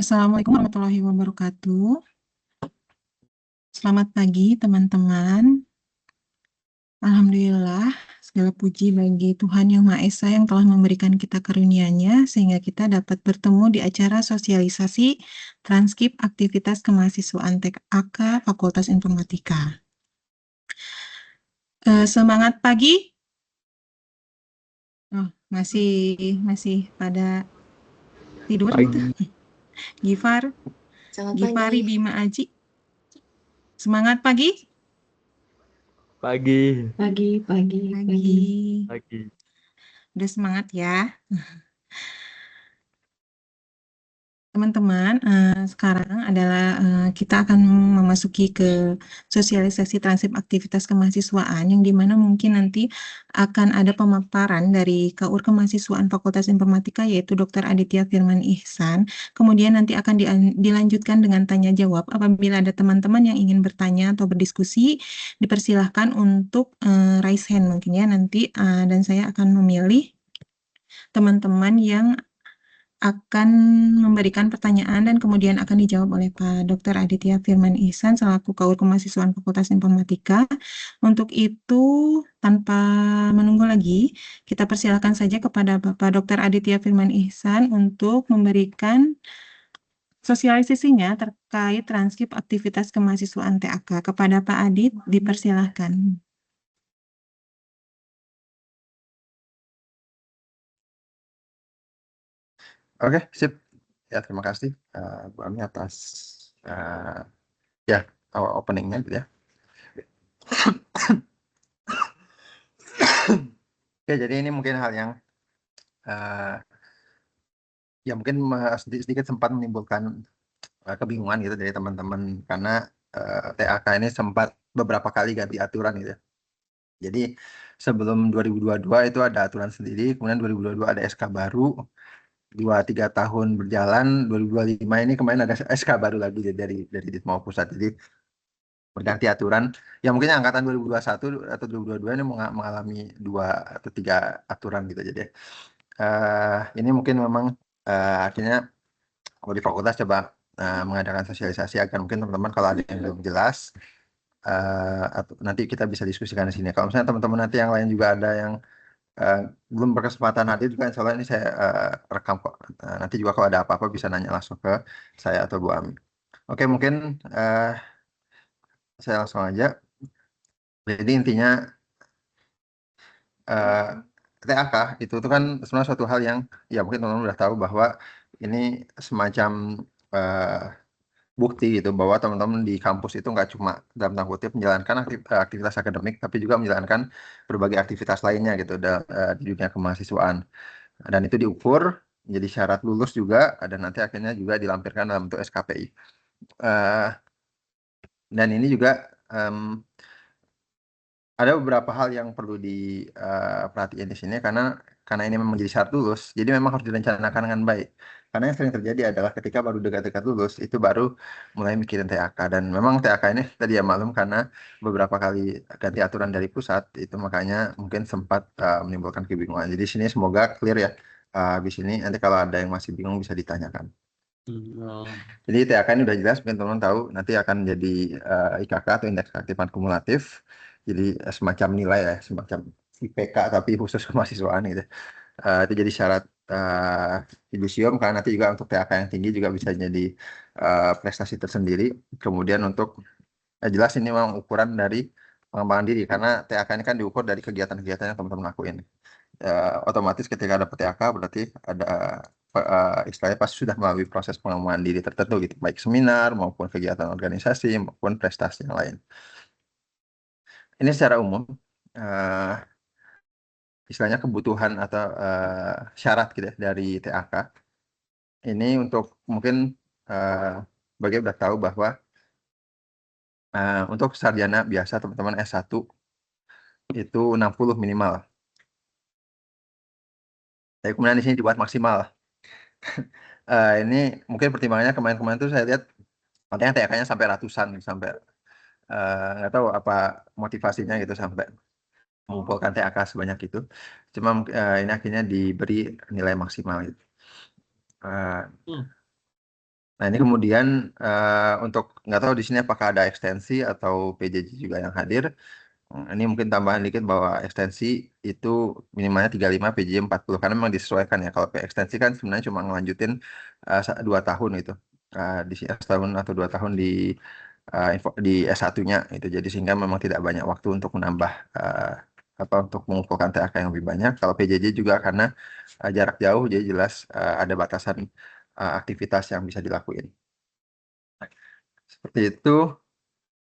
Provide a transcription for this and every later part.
Assalamualaikum warahmatullahi wabarakatuh. Selamat pagi teman-teman. Alhamdulillah, segala puji bagi Tuhan Yang Maha Esa yang telah memberikan kita karunia-Nya sehingga kita dapat bertemu di acara sosialisasi transkrip aktivitas kemahasiswaan TK Fakultas Informatika. Semangat pagi. Oh, masih pada tidur gitu. Gifari Bima Aji. Semangat pagi. Pagi. Udah semangat ya. Teman-teman, sekarang adalah kita akan memasuki ke sosialisasi transkrip aktivitas kemahasiswaan yang dimana mungkin nanti akan ada pemaparan dari KUR Kemahasiswaan Fakultas Informatika yaitu Dr. Aditya Firman Ihsan. Kemudian nanti akan dilanjutkan dengan tanya jawab. Apabila ada teman-teman yang ingin bertanya atau berdiskusi, dipersilahkan untuk raise hand mungkin ya nanti dan saya akan memilih teman-teman yang akan memberikan pertanyaan dan kemudian akan dijawab oleh Pak Dr. Aditya Firman Ihsan selaku KUR Kemahasiswaan Fakultas Informatika. Untuk itu, tanpa menunggu lagi, kita persilakan saja kepada Bapak Dr. Aditya Firman Ihsan untuk memberikan sosialisasinya terkait transkrip aktivitas kemahasiswaan TAK. Kepada Pak Adit, dipersilahkan. Oke, sip. Ya, terima kasih Bu Ami atas openingnya gitu ya. Oke, jadi ini mungkin hal yang ya mungkin sedikit sempat menimbulkan kebingungan gitu dari teman-teman karena TAK ini sempat beberapa kali ganti aturan gitu ya. Jadi sebelum 2022 itu ada aturan sendiri, kemudian 2022 ada SK baru, 2-3 tahun berjalan, 2025 ini kemarin ada SK baru lagi dari Ditmo Pusat. Jadi berganti aturan. Ya mungkin angkatan 2021 atau 2022 ini mengalami 2 atau 3 aturan gitu. Jadi ini mungkin memang akhirnya kalau di fakultas coba mengadakan sosialisasi agar mungkin teman-teman kalau ada yang belum jelas atau nanti kita bisa diskusikan di sini. Kalau misalnya teman-teman nanti yang lain juga ada yang belum berkesempatan hadir juga insya Allah ini saya rekam kok. Nanti juga kalau ada apa-apa bisa nanya langsung ke saya atau Bu Ami. Oke, mungkin saya langsung aja. Jadi intinya TAK itu kan sebenarnya suatu hal yang ya mungkin teman-teman udah tahu bahwa ini semacam bukti gitu bahwa teman-teman di kampus itu nggak cuma dalam tanda kutip menjalankan aktivitas akademik tapi juga menjalankan berbagai aktivitas lainnya gitu di dunia kemahasiswaan. Dan itu diukur menjadi syarat lulus juga dan nanti akhirnya juga dilampirkan dalam bentuk SKPI. Dan ini juga ada beberapa hal yang perlu diperhatikan di sini karena ini memang menjadi syarat lulus, jadi memang harus direncanakan dengan baik. Karena yang sering terjadi adalah ketika baru dekat-dekat lulus itu baru mulai mikirin TAK dan memang TAK ini tadi ya maklum karena beberapa kali ganti aturan dari pusat itu makanya mungkin sempat menimbulkan kebingungan. Jadi sini semoga clear ya. Habis ini nanti kalau ada yang masih bingung bisa ditanyakan. Jadi TAK ini udah jelas, mungkin teman-teman tahu nanti akan jadi IKK atau indeks keaktifan kumulatif. Jadi semacam nilai ya, semacam IPK tapi khusus kemahasiswaan gitu. Itu jadi syarat fidusium karena nanti juga untuk TAK yang tinggi juga bisa jadi prestasi tersendiri. Kemudian untuk jelas ini memang ukuran dari pengembangan diri karena TAK ini kan diukur dari kegiatan-kegiatan yang teman-teman lakuin. Otomatis ketika ada TAK berarti ada istilahnya pasti sudah melalui proses pengembangan diri tertentu gitu, baik seminar maupun kegiatan organisasi maupun prestasi yang lain. Ini secara umum istilahnya kebutuhan atau syarat gitu ya, dari TAK. Ini untuk mungkin bagi udah tahu bahwa untuk sarjana biasa teman-teman S1 itu 60 minimal. Tapi kemudian di sini dibuat maksimal. Ini mungkin pertimbangannya kemarin-kemarin tuh saya lihat katanya TAK-nya sampai ratusan sampai nggak tahu apa motivasinya gitu sampai mengumpulkan TAK sebanyak itu. Cuma ini akhirnya diberi nilai maksimal gitu. Nah, ini kemudian untuk nggak tahu di sini apakah ada ekstensi atau PJJ juga yang hadir. Ini mungkin tambahan dikit bahwa ekstensi itu minimalnya 35, PJJ 40 karena memang disesuaikan ya. Kalau ekstensi kan sebenarnya cuma ngelanjutin 2 tahun itu. Di setahun atau 2 tahun di S1-nya itu. Jadi sehingga memang tidak banyak waktu untuk menambah apa untuk mengumpulkan TAK yang lebih banyak. Kalau PJJ juga karena jarak jauh jadi jelas ada batasan aktivitas yang bisa dilakuin. Seperti itu.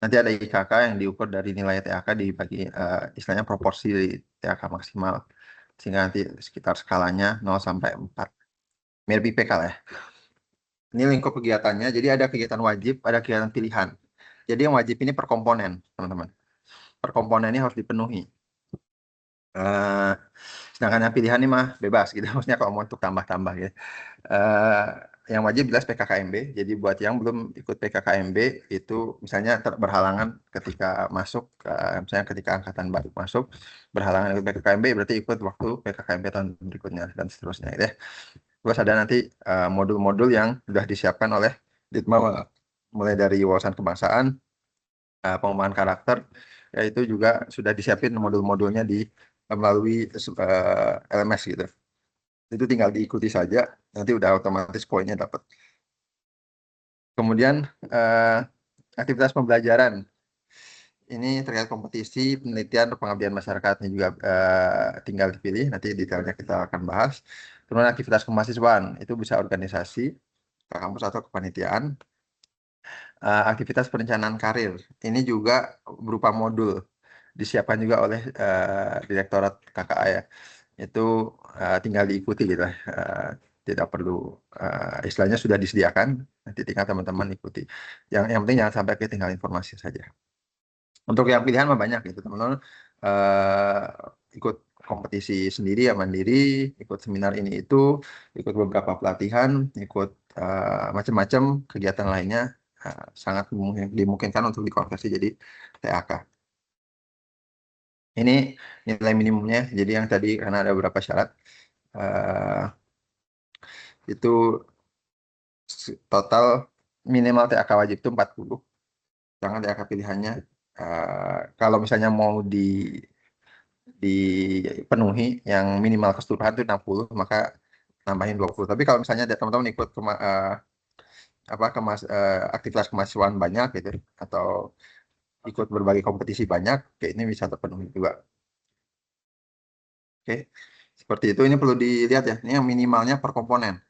Nanti ada IKK yang diukur dari nilai TAK dibagi istilahnya proporsi TAK maksimal. Sehingga nanti sekitar skalanya 0 sampai 4. Mirip IPK lah ya. Ini lingkup kegiatannya. Jadi ada kegiatan wajib, ada kegiatan pilihan. Jadi yang wajib ini per komponen, teman-teman. Per komponen ini harus dipenuhi. Eh, Sedangkan yang pilihan ini mah bebas gitu. Maksudnya kalau mau untuk tambah-tambah ya. Eh, yang wajib jelas PKKMB. Jadi buat yang belum ikut PKKMB itu misalnya berhalangan ketika masuk, misalnya ketika angkatan baru masuk berhalangan ikut PKKMB berarti ikut waktu PKKMB tahun berikutnya dan seterusnya gitu ya. Terus ada nanti modul-modul yang sudah disiapkan oleh Ditmawal mulai dari wawasan kebangsaan, pengembangan karakter, yaitu juga sudah disiapin modul-modulnya di melalui LMS gitu. Itu tinggal diikuti saja, nanti udah otomatis poinnya dapat. Kemudian aktivitas pembelajaran. Ini terkait kompetisi, penelitian, pengabdian masyarakat ini juga tinggal dipilih, nanti detailnya kita akan bahas. Kemudian aktivitas kemahasiswaan, itu bisa organisasi, ke kampus atau kepanitiaan. Aktivitas perencanaan karir, ini juga berupa modul, disiapkan juga oleh Direktorat KKA ya. Itu tinggal diikuti gitu lah. Tidak perlu istilahnya sudah disediakan, nanti tinggal teman-teman ikuti. Yang penting jangan sampai ketinggalan informasi saja. Untuk yang pilihan mah banyak gitu teman-teman. Ikut kompetisi sendiri ya mandiri, ikut seminar ini itu, ikut beberapa pelatihan, ikut macam-macam kegiatan lainnya, sangat dimungkinkan untuk dikonversi jadi TAK. Ini nilai minimumnya, jadi yang tadi karena ada beberapa syarat, itu total minimal TAK wajib itu 40, jangan TAK pilihannya. Kalau misalnya mau dipenuhi yang minimal keseluruhan itu 60, maka nambahin 20. Tapi kalau misalnya ada teman-teman ikut aktivitas kemahasiswaan banyak gitu atau ikut berbagai kompetisi banyak, kayak ini bisa terpenuhi juga. Oke. Seperti itu, ini perlu dilihat ya. Ini yang minimalnya per komponen.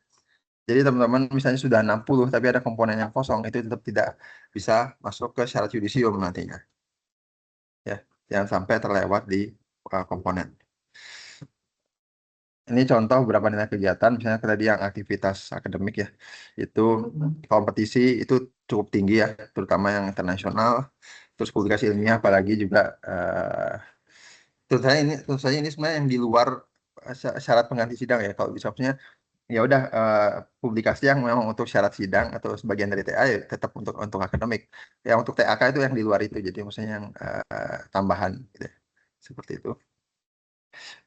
Jadi teman-teman misalnya sudah 60 tapi ada komponen yang kosong, itu tetap tidak bisa masuk ke syarat yudisium nantinya. Ya, jangan sampai terlewat di komponen. Ini contoh beberapa nilai kegiatan, misalnya tadi yang aktivitas akademik ya, itu kompetisi itu cukup tinggi ya, terutama yang internasional. Terus publikasi ilmiah, apalagi juga tentu saja ini sebenarnya yang di luar syarat pengganti sidang ya. Kalau bisa maksudnya ya udah publikasi yang memang untuk syarat sidang atau sebagian dari TA ya tetap untuk akademik. Ya untuk TAK itu yang di luar itu, jadi maksudnya yang tambahan gitu ya. Seperti itu.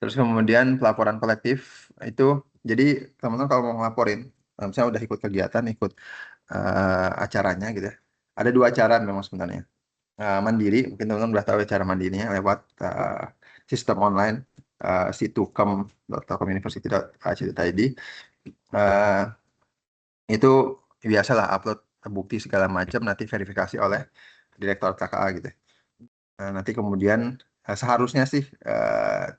Terus kemudian pelaporan kolektif itu, jadi teman-teman kalau mau ngelaporin, misalnya udah ikut kegiatan, ikut acaranya gitu ya. Ada dua cara memang sebenarnya. Mandiri, mungkin teman-teman udah tahu cara mandirinya lewat sistem online situkam.telkomuniversity.ac.id. Itu biasalah upload bukti segala macam, nanti verifikasi oleh Direktur KKA gitu. Nanti kemudian seharusnya sih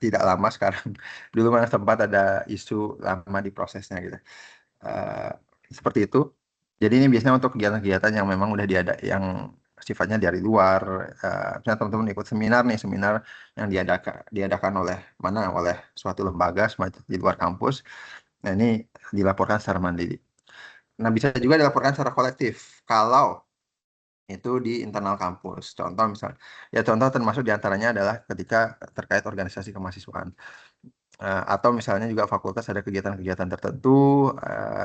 tidak lama sekarang. Dulu mana sempat ada isu lama di prosesnya gitu. Eh, Seperti itu. Jadi ini biasanya untuk kegiatan-kegiatan yang memang udah yang sifatnya dari luar. Misalnya teman-teman ikut seminar nih, seminar yang diadakan oleh oleh suatu lembaga semacam di luar kampus. Nah ini dilaporkan secara mandiri. Nah bisa juga dilaporkan secara kolektif. Kalau itu di internal kampus. Contoh misalnya, ya contoh termasuk diantaranya adalah ketika terkait organisasi kemahasiswaan. Atau misalnya juga fakultas ada kegiatan-kegiatan tertentu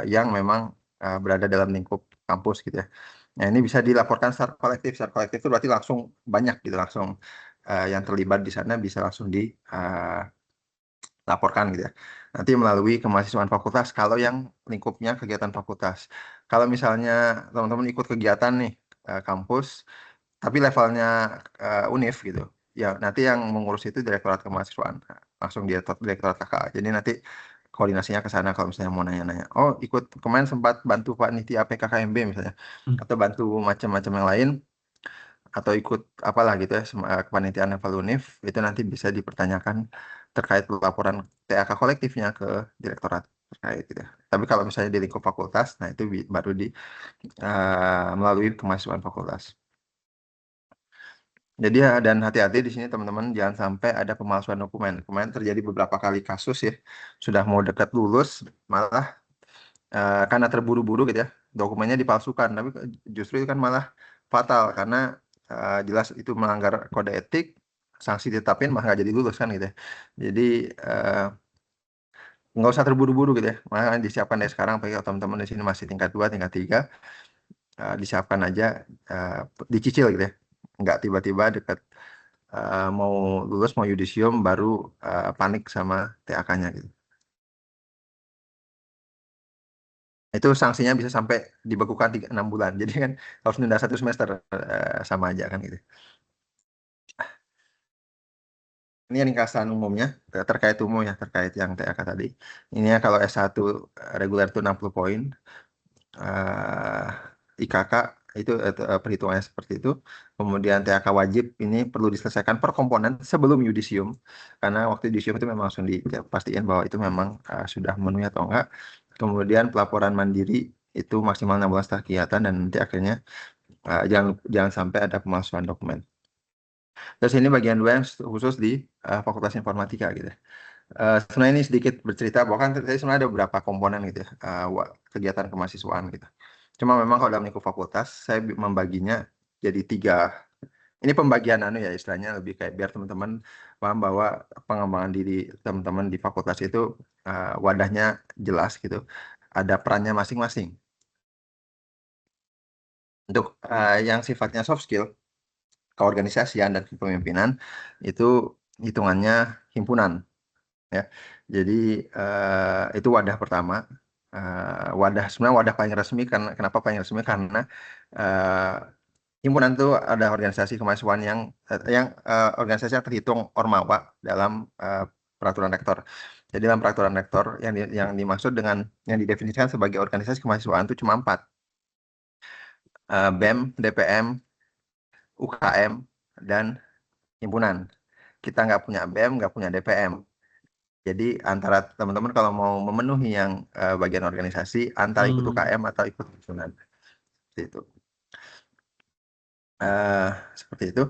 yang memang berada dalam lingkup kampus gitu ya. Nah ini bisa dilaporkan secara kolektif. Secara kolektif itu berarti langsung banyak gitu, langsung yang terlibat di sana bisa langsung laporkan gitu ya. Nanti melalui kemahasiswaan fakultas kalau yang lingkupnya kegiatan fakultas. Kalau misalnya teman-teman ikut kegiatan nih kampus, tapi levelnya UNIF gitu, ya nanti yang mengurus itu Direktorat Kemahasiswaan, langsung Direktorat KKA. Jadi nanti koordinasinya ke sana kalau misalnya mau nanya-nanya. Oh, ikut kemarin sempat bantu panitia PKKMB misalnya, atau bantu macam-macam yang lain, atau ikut apalah gitu ya, kepanitiaan level UNIF, itu nanti bisa dipertanyakan terkait laporan TAK kolektifnya ke direktorat terkait gitu ya. Tapi kalau misalnya di lingkup fakultas, nah itu baru di melalui kemahasiswaan fakultas. Jadi ya, dan hati-hati di sini teman-teman, jangan sampai ada pemalsuan dokumen. Kemarin terjadi beberapa kali kasus ya, sudah mau dekat lulus, malah karena terburu-buru gitu ya, dokumennya dipalsukan. Tapi justru itu kan malah fatal karena jelas itu melanggar kode etik, sanksi ditetapin malah nggak jadi lulus kan gitu ya. Jadi nggak usah terburu-buru gitu ya, malah disiapkan dari sekarang. Apalagi kalau teman-teman di sini masih tingkat 2, tingkat 3, disiapkan aja, uh, dicicil gitu ya. Nggak tiba-tiba dekat mau lulus, mau yudisium, baru panik sama TAK-nya gitu. Itu sanksinya bisa sampai dibekukan 6 bulan. Jadi kan harus nunda 1 semester, sama aja kan gitu. Ini ringkasan umumnya terkait umum ya, terkait yang TAK tadi. Ini ya kalau S1 reguler itu 60 poin. eh, IKK itu perhitungannya seperti itu. Kemudian TAK wajib ini perlu diselesaikan per komponen sebelum yudisium. Karena waktu yudisium itu memang langsung dipastikan bahwa itu memang sudah memenuhi atau enggak. Kemudian pelaporan mandiri itu maksimal 6 bulan setelah kegiatan, dan nanti akhirnya jangan sampai ada pemalsuan dokumen. Terus ini bagian 2 yang khusus di Fakultas Informatika gitu ya. Sebenarnya ini sedikit bercerita bahwa kan tadi sebenarnya ada beberapa komponen gitu ya, kegiatan kemahasiswaan gitu. Cuma memang kalau dalam lingkup fakultas saya membaginya jadi 3. Ini pembagian anu ya, istilahnya lebih kayak biar teman-teman paham bahwa pengembangan diri teman-teman di fakultas itu wadahnya jelas gitu. Ada perannya masing-masing. Untuk yang sifatnya soft skill, keorganisasian dan kepemimpinan, itu hitungannya himpunan ya. Jadi itu wadah pertama. Sebenarnya wadah paling resmi, karena kenapa paling resmi, karena eh, himpunan itu ada organisasi kemahasiswaan yang organisasi yang terhitung ormawa dalam peraturan rektor. Jadi dalam peraturan rektor yang dimaksud dengan yang didefinisikan sebagai organisasi kemahasiswaan itu cuma 4. BEM, DPM, UKM, dan himpunan. Kita nggak punya BEM, nggak punya DPM. Jadi antara teman-teman kalau mau memenuhi yang bagian organisasi, antara ikut UKM atau ikut himpunan. Seperti itu. Eh, Seperti itu.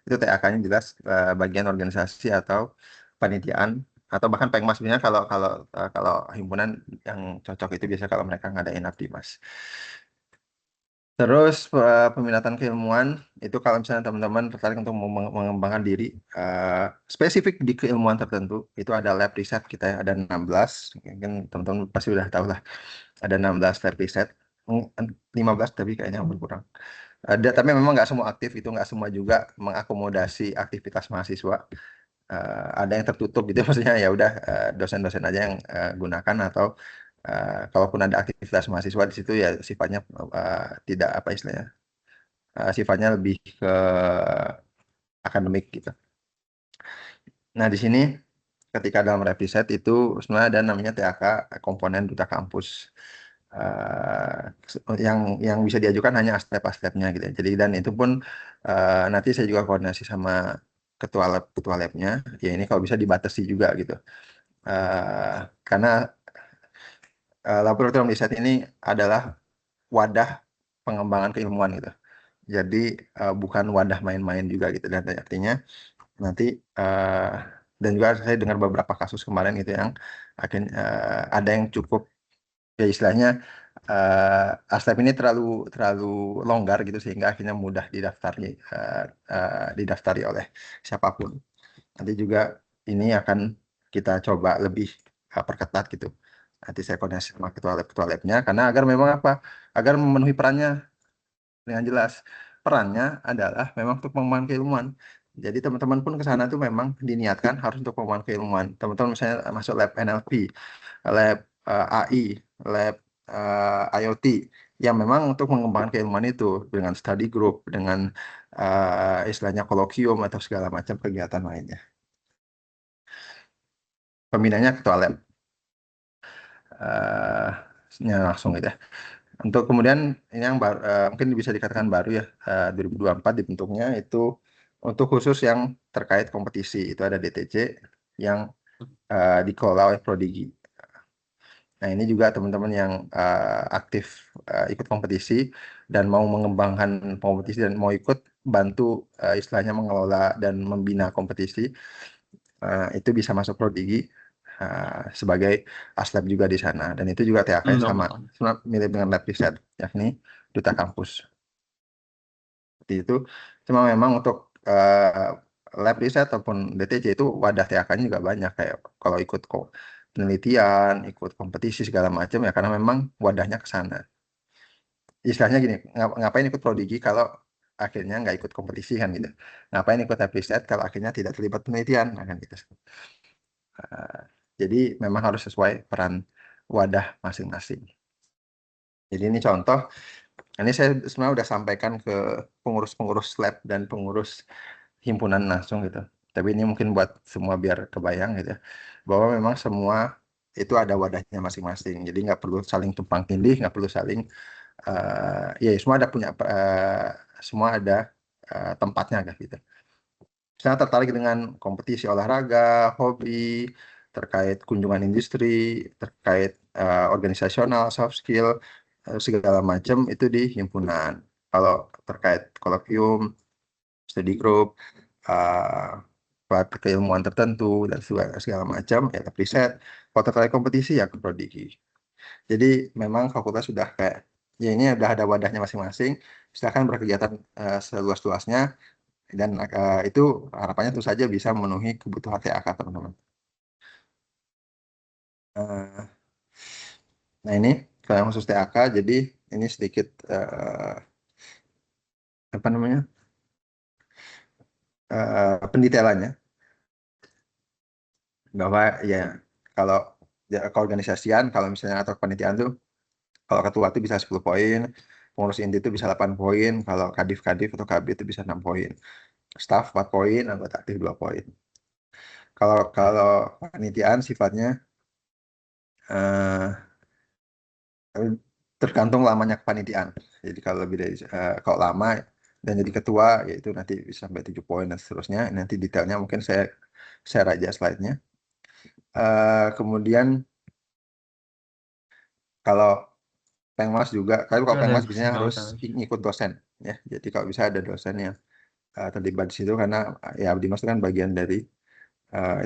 Itu TAK-nya jelas bagian organisasi atau panitiaan, atau bahkan pengmasnya kalau kalau kalau himpunan yang cocok itu biasa kalau mereka ngadain Apdimas. Terus peminatan keilmuan itu kalau misalnya teman-teman tertarik untuk mengembangkan diri spesifik di keilmuan tertentu, itu ada lab riset kita ya, ada 16. Mungkin teman-teman pasti udah tahu lah, ada 16 lab riset. 15 tapi kayaknya berkurang. Ada, tapi memang nggak semua aktif, itu nggak semua juga mengakomodasi aktivitas mahasiswa. Ada yang tertutup gitu, maksudnya ya udah dosen-dosen aja yang gunakan, atau kalaupun ada aktivitas mahasiswa di situ ya sifatnya tidak apa istilahnya, sifatnya lebih ke akademik gitu. Nah di sini ketika dalam riset itu sebenarnya ada namanya TAK, komponen duta kampus. Yang bisa diajukan hanya step-stepnya gitu ya. Jadi dan itu pun nanti saya juga koordinasi sama ketua labnya. Ya ini kalau bisa dibatasi juga gitu. Eh, karena laboratorium riset ini adalah wadah pengembangan keilmuan gitu. Jadi bukan wadah main-main juga gitu. Dan artinya nanti dan juga saya dengar beberapa kasus kemarin gitu yang akhirnya ada yang cukup ya istilahnya Aslab ini terlalu terlalu longgar gitu sehingga akhirnya mudah didaftari oleh siapapun. Nanti juga ini akan kita coba lebih perketat gitu. Nanti saya koordinasi sama ketua labnya, karena agar memang apa? Agar memenuhi perannya dengan jelas. Perannya adalah memang untuk pengembangan keilmuan. Jadi teman-teman pun ke sana tuh memang diniatkan harus untuk pengembangan keilmuan. Teman-teman misalnya masuk lab NLP, lab AI, lab IoT, yang memang untuk mengembangkan keilmuan itu dengan study group, dengan istilahnya kolokium atau segala macam kegiatan lainnya. Pembinanya ketua lab. eh nya langsung gitu ya. Untuk kemudian ini yang baru, mungkin bisa dikatakan baru ya, 2024 dibentuknya itu untuk khusus yang terkait kompetisi itu ada DTC yang dikelola oleh Prodigi. Nah ini juga teman-teman yang aktif ikut kompetisi dan mau mengembangkan kompetisi dan mau ikut bantu istilahnya mengelola dan membina kompetisi, itu bisa masuk Prodigi sebagai aslab juga di sana, dan itu juga TAK-nya sama mirip dengan lab riset, yakni duta kampus seperti itu. Cuma memang untuk lab riset ataupun DTC itu wadah TAK-nya juga banyak, kayak kalau ikut kok penelitian, ikut kompetisi segala macam ya, karena memang wadahnya ke sana. Istilahnya gini, ngapain ikut Prodigi kalau akhirnya nggak ikut kompetisi kan gitu. Ngapain ikut lab riset kalau akhirnya tidak terlibat penelitian, nah, kan gitu. Uh, jadi memang harus sesuai peran wadah masing-masing. Jadi ini contoh, ini saya sebenarnya udah sampaikan ke pengurus-pengurus lab dan pengurus himpunan langsung gitu. Tapi ini mungkin buat semua biar kebayang gitu ya, bahwa memang semua itu ada wadahnya masing-masing. Jadi nggak perlu saling tumpang tindih, nggak perlu saling, ya semua ada punya, semua ada tempatnya kan gitu. Saya tertarik dengan kompetisi olahraga, hobi, terkait kunjungan industri, terkait organisasional, soft skill, segala macam itu di himpunan. Kalau terkait kolokium, study group, keilmuan tertentu dan segala macam ya ke riset. Kalau terkait kompetisi ya ke Prodigi. Jadi memang fakultas sudah kayak, ya ini udah ada wadahnya masing-masing. Silakan berkegiatan seluas-luasnya, dan itu harapannya tentu saja bisa memenuhi kebutuhan TAK teman-teman. Eh, nah ini kalau khusus TAK, jadi ini sedikit apa namanya, pendetailannya, bahwa ya kalau ya, keorganisasian kalau misalnya atau kepanitiaan tuh, kalau ketua itu bisa 10 poin, pengurus inti itu bisa 8 poin, kalau kadif-kadif atau KB itu bisa 6 poin, staff 4 poin, anggota aktif 2 poin. Kalau kalau kepanitiaan sifatnya eh, tergantung lamanya kepanitiaan. Jadi kalau lebih dari kalau lama dan jadi ketua yaitu nanti bisa sampai 7 poin dan seterusnya. Nanti detailnya mungkin saya share aja slide-nya. Kemudian kalau Pengmas juga, kalau Pengmas biasanya harus ngikut dosen ya. Jadi kalau bisa ada dosen yang terlibat di situ, karena ya Abdi Mas itu kan bagian dari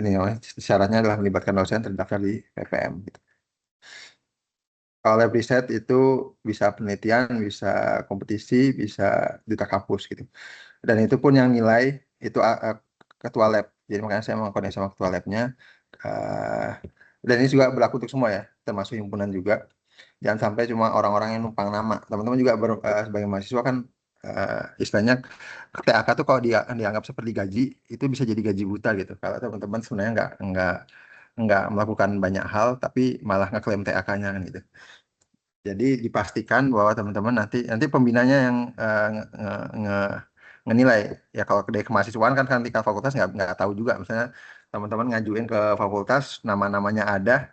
ini namanya, syaratnya adalah melibatkan dosen terdaftar di PPM gitu. Kalau lab riset itu bisa penelitian, bisa kompetisi, bisa duta kampus gitu. Dan itu pun yang nilai itu ketua lab. Jadi makanya saya mengkoordinasi sama ketua labnya. Uh, dan ini juga berlaku untuk semua ya, termasuk himpunan juga. Jangan sampai cuma orang-orang yang numpang nama. Teman-teman juga sebagai mahasiswa kan, istilahnya TAK tuh kalau dianggap seperti gaji, itu bisa jadi gaji buta gitu. Kalau teman-teman sebenarnya nggak melakukan banyak hal, tapi malah ngeklaim TAK-nya kan gitu. Jadi dipastikan bahwa teman-teman nanti pembinanya yang ngenilai ya. Kalau dari kemahasiswaan kan tingkat fakultas nggak tahu juga, misalnya teman-teman ngajuin ke fakultas nama-namanya ada,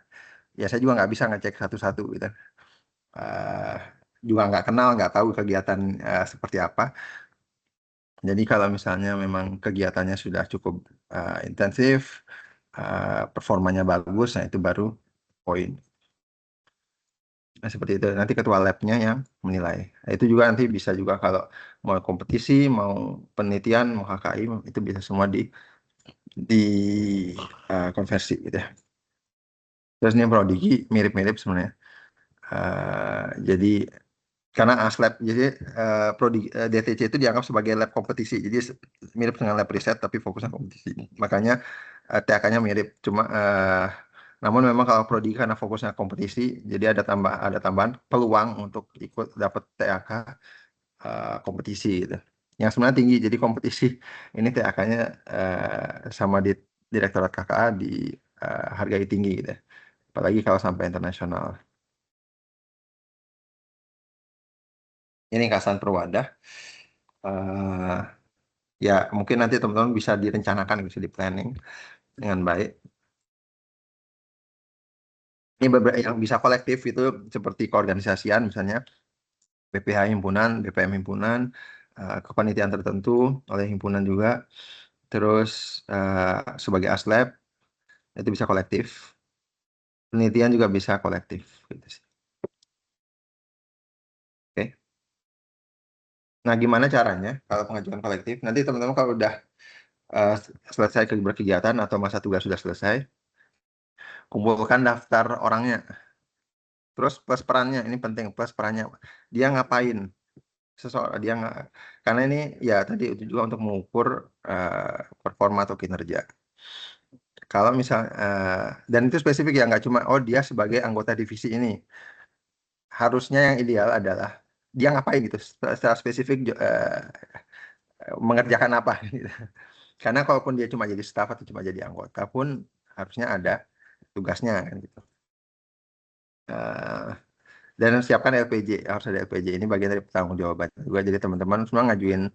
ya saya juga nggak bisa ngecek satu-satu gitu. Eh, Juga nggak kenal, nggak tahu kegiatan seperti apa. Jadi kalau misalnya memang kegiatannya sudah cukup intensif, performanya bagus, nah itu baru poin. Nah, seperti itu. Nanti ketua labnya yang menilai. Nah, itu juga nanti bisa juga kalau mau kompetisi, mau penelitian, mau HKI, itu bisa semua di konversi gitu ya. Terus ini Prodigi mirip-mirip sebenarnya. Jadi karena ASLab, jadi DTC itu dianggap sebagai lab kompetisi. Jadi mirip dengan lab riset tapi fokusnya kompetisi. Makanya TAK-nya mirip. Cuma namun memang kalau prodi karena fokusnya kompetisi, jadi ada tambahan peluang untuk ikut dapat TAK kompetisi gitu. yang sebenarnya tinggi. Jadi kompetisi ini TAK-nya sama di Direktorat KKA dihargai tinggi gitu ya. Apalagi kalau sampai internasional. Ini Kasan Perwadah. Eh, Ya mungkin nanti teman-teman bisa direncanakan, bisa di planning dengan baik. Ini beberapa yang bisa kolektif itu seperti keorganisasian misalnya BPH himpunan, BPM himpunan, kepanitiaan tertentu oleh himpunan juga. Terus sebagai aslab itu bisa kolektif. Penelitian juga bisa kolektif gitu sih. Oke. Nah, gimana caranya kalau pengajuan kolektif? Nanti teman-teman kalau udah eh, selesai berkegiatan atau masa tugas sudah selesai, kumpulkan daftar orangnya. Terus plus perannya, ini penting, plus perannya. Dia ngapain? Seseorang dia nggak, karena ini ya tadi itu juga untuk mengukur performa atau kinerja. Kalau misal dan itu spesifik ya, nggak cuma oh dia sebagai anggota divisi ini. Harusnya yang ideal adalah dia ngapain gitu, secara spesifik mengerjakan apa gitu. Karena kalaupun dia cuma jadi staf atau cuma jadi anggota pun harusnya ada tugasnya kan gitu. Eh, dan siapkan LPJ, harus ada LPJ, ini bagian dari pertanggungjawaban juga. Jadi teman-teman semua ngajuin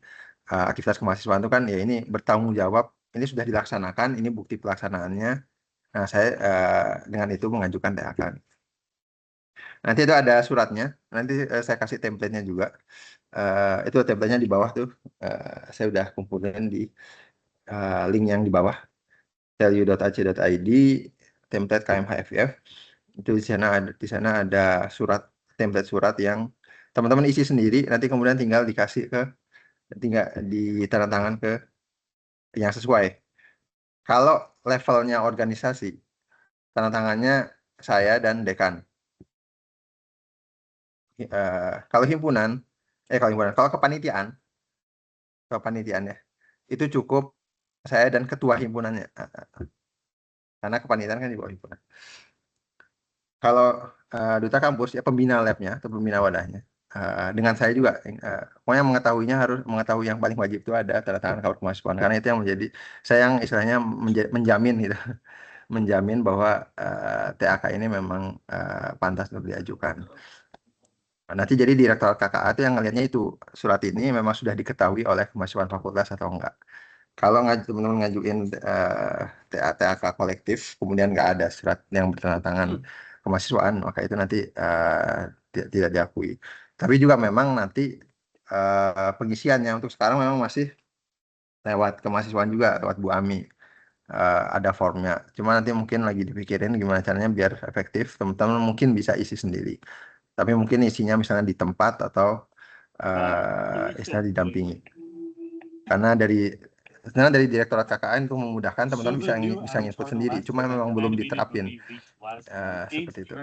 aktivitas kemahasiswaan itu kan ya ini bertanggung jawab, ini sudah dilaksanakan, ini bukti pelaksanaannya. Nah, saya dengan itu mengajukan TAK. Nanti itu ada suratnya, nanti saya kasih template-nya juga. Itu template-nya di bawah tuh. Saya udah kumpulin di link yang di bawah, telu.ac.id, template KMHFF. Itu di sana ada surat, template surat yang teman-teman isi sendiri, nanti kemudian tinggal ditandatangan ke yang sesuai. Kalau levelnya organisasi, tanda tangannya saya dan dekan. Kalau kepanitiaan ya, itu cukup saya dan ketua himpunannya. Karena kepanitiaan kan di bawah himpunan. Kalau duta kampus ya pembina labnya atau pembina wadahnya. Dengan saya juga, pokoknya mengetahuinya harus mengetahui yang paling wajib itu ada tanda tangan kabar kemahasiswaan, karena itu yang menjadi saya yang istilahnya menjamin gitu, menjamin bahwa TAK ini memang pantas untuk diajukan. Nanti jadi Direktorat KKA itu yang ngelihatnya itu surat ini memang sudah diketahui oleh kemahasiswaan fakultas atau enggak. Kalau teman-teman ngajuin TAK kolektif, kemudian nggak ada surat yang bertanda tangan kemahasiswaan, maka itu nanti tidak diakui. Tapi juga memang nanti pengisiannya untuk sekarang memang masih lewat kemahasiswaan juga, lewat Bu Ami. Ada formnya. Cuma nanti mungkin lagi dipikirin gimana caranya biar efektif. Teman-teman mungkin bisa isi sendiri. Tapi mungkin isinya misalnya di tempat atau istilah didampingi. Karena sebenarnya dari Direktorat KKN untuk memudahkan teman-teman bisa nginput sendiri. Cuma memang belum diterapin seperti itu.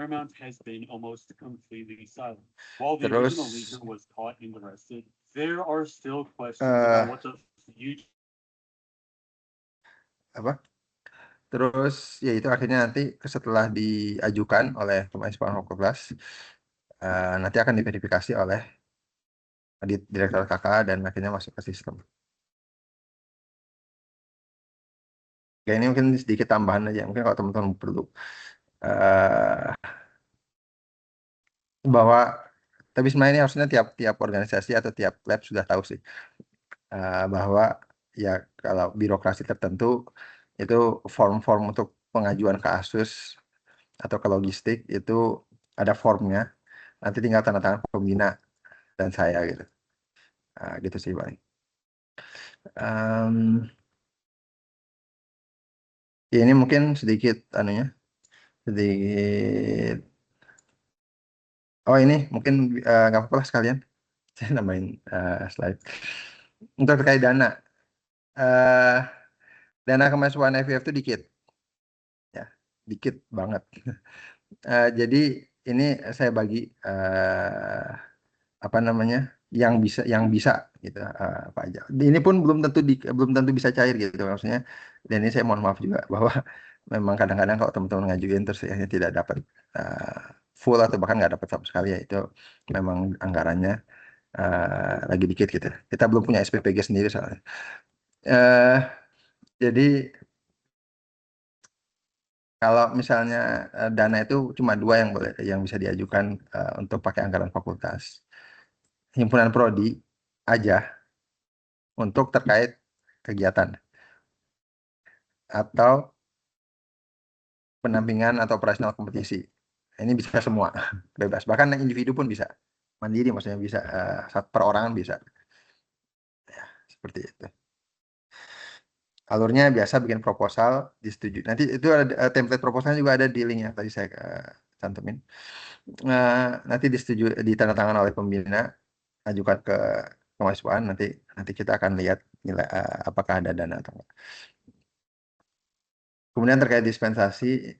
Terus apa? Terus ya itu akhirnya nanti setelah diajukan oleh kemahasiswaan fakultas, nanti akan diverifikasi oleh di Direktorat KKA dan akhirnya masuk ke sistem. Ya ini mungkin sedikit tambahan aja, mungkin kalau teman-teman perlu bahwa, tapi sebenarnya ini harusnya tiap organisasi atau tiap lab sudah tahu sih, bahwa ya kalau birokrasi tertentu itu form-form untuk pengajuan ke ASUS atau ke logistik itu ada formnya, nanti tinggal tanda tangan pembina dan saya gitu. Gitu sih paling. Ya ini mungkin sedikit anunya, sedikit. Oh ini mungkin nggak apa-apa lah sekalian. Saya nambahin slide. Untuk terkait dana, eh dana kemahasiswaan FIF itu dikit, ya, dikit banget. Jadi ini saya bagi apa namanya yang bisa gitu apa aja. Ini pun belum tentu bisa cair gitu maksudnya. Dan ini saya mohon maaf juga bahwa memang kadang-kadang kalau teman-teman ngajuin terus akhirnya tidak dapat full atau bahkan nggak dapat sama sekali, ya itu memang anggarannya. lagi dikit gitu. Kita belum punya SPPG sendiri soalnya. Eh, jadi kalau misalnya dana itu cuma dua yang boleh yang bisa diajukan untuk pakai anggaran fakultas. Himpunan prodi aja untuk terkait kegiatan atau pendampingan atau operasional kompetisi. Ini bisa semua, bebas. Bahkan yang individu pun bisa. Mandiri maksudnya bisa, perorangan bisa. Ya, seperti itu. Alurnya biasa bikin proposal, disetujui. Nanti itu ada template proposalnya juga ada di link yang tadi saya cantumin. Nanti disetujui, ditandatangan oleh pembina, ajukan ke kemahasiswaan, nanti kita akan lihat nilai apakah ada dana atau enggak. Kemudian terkait dispensasi,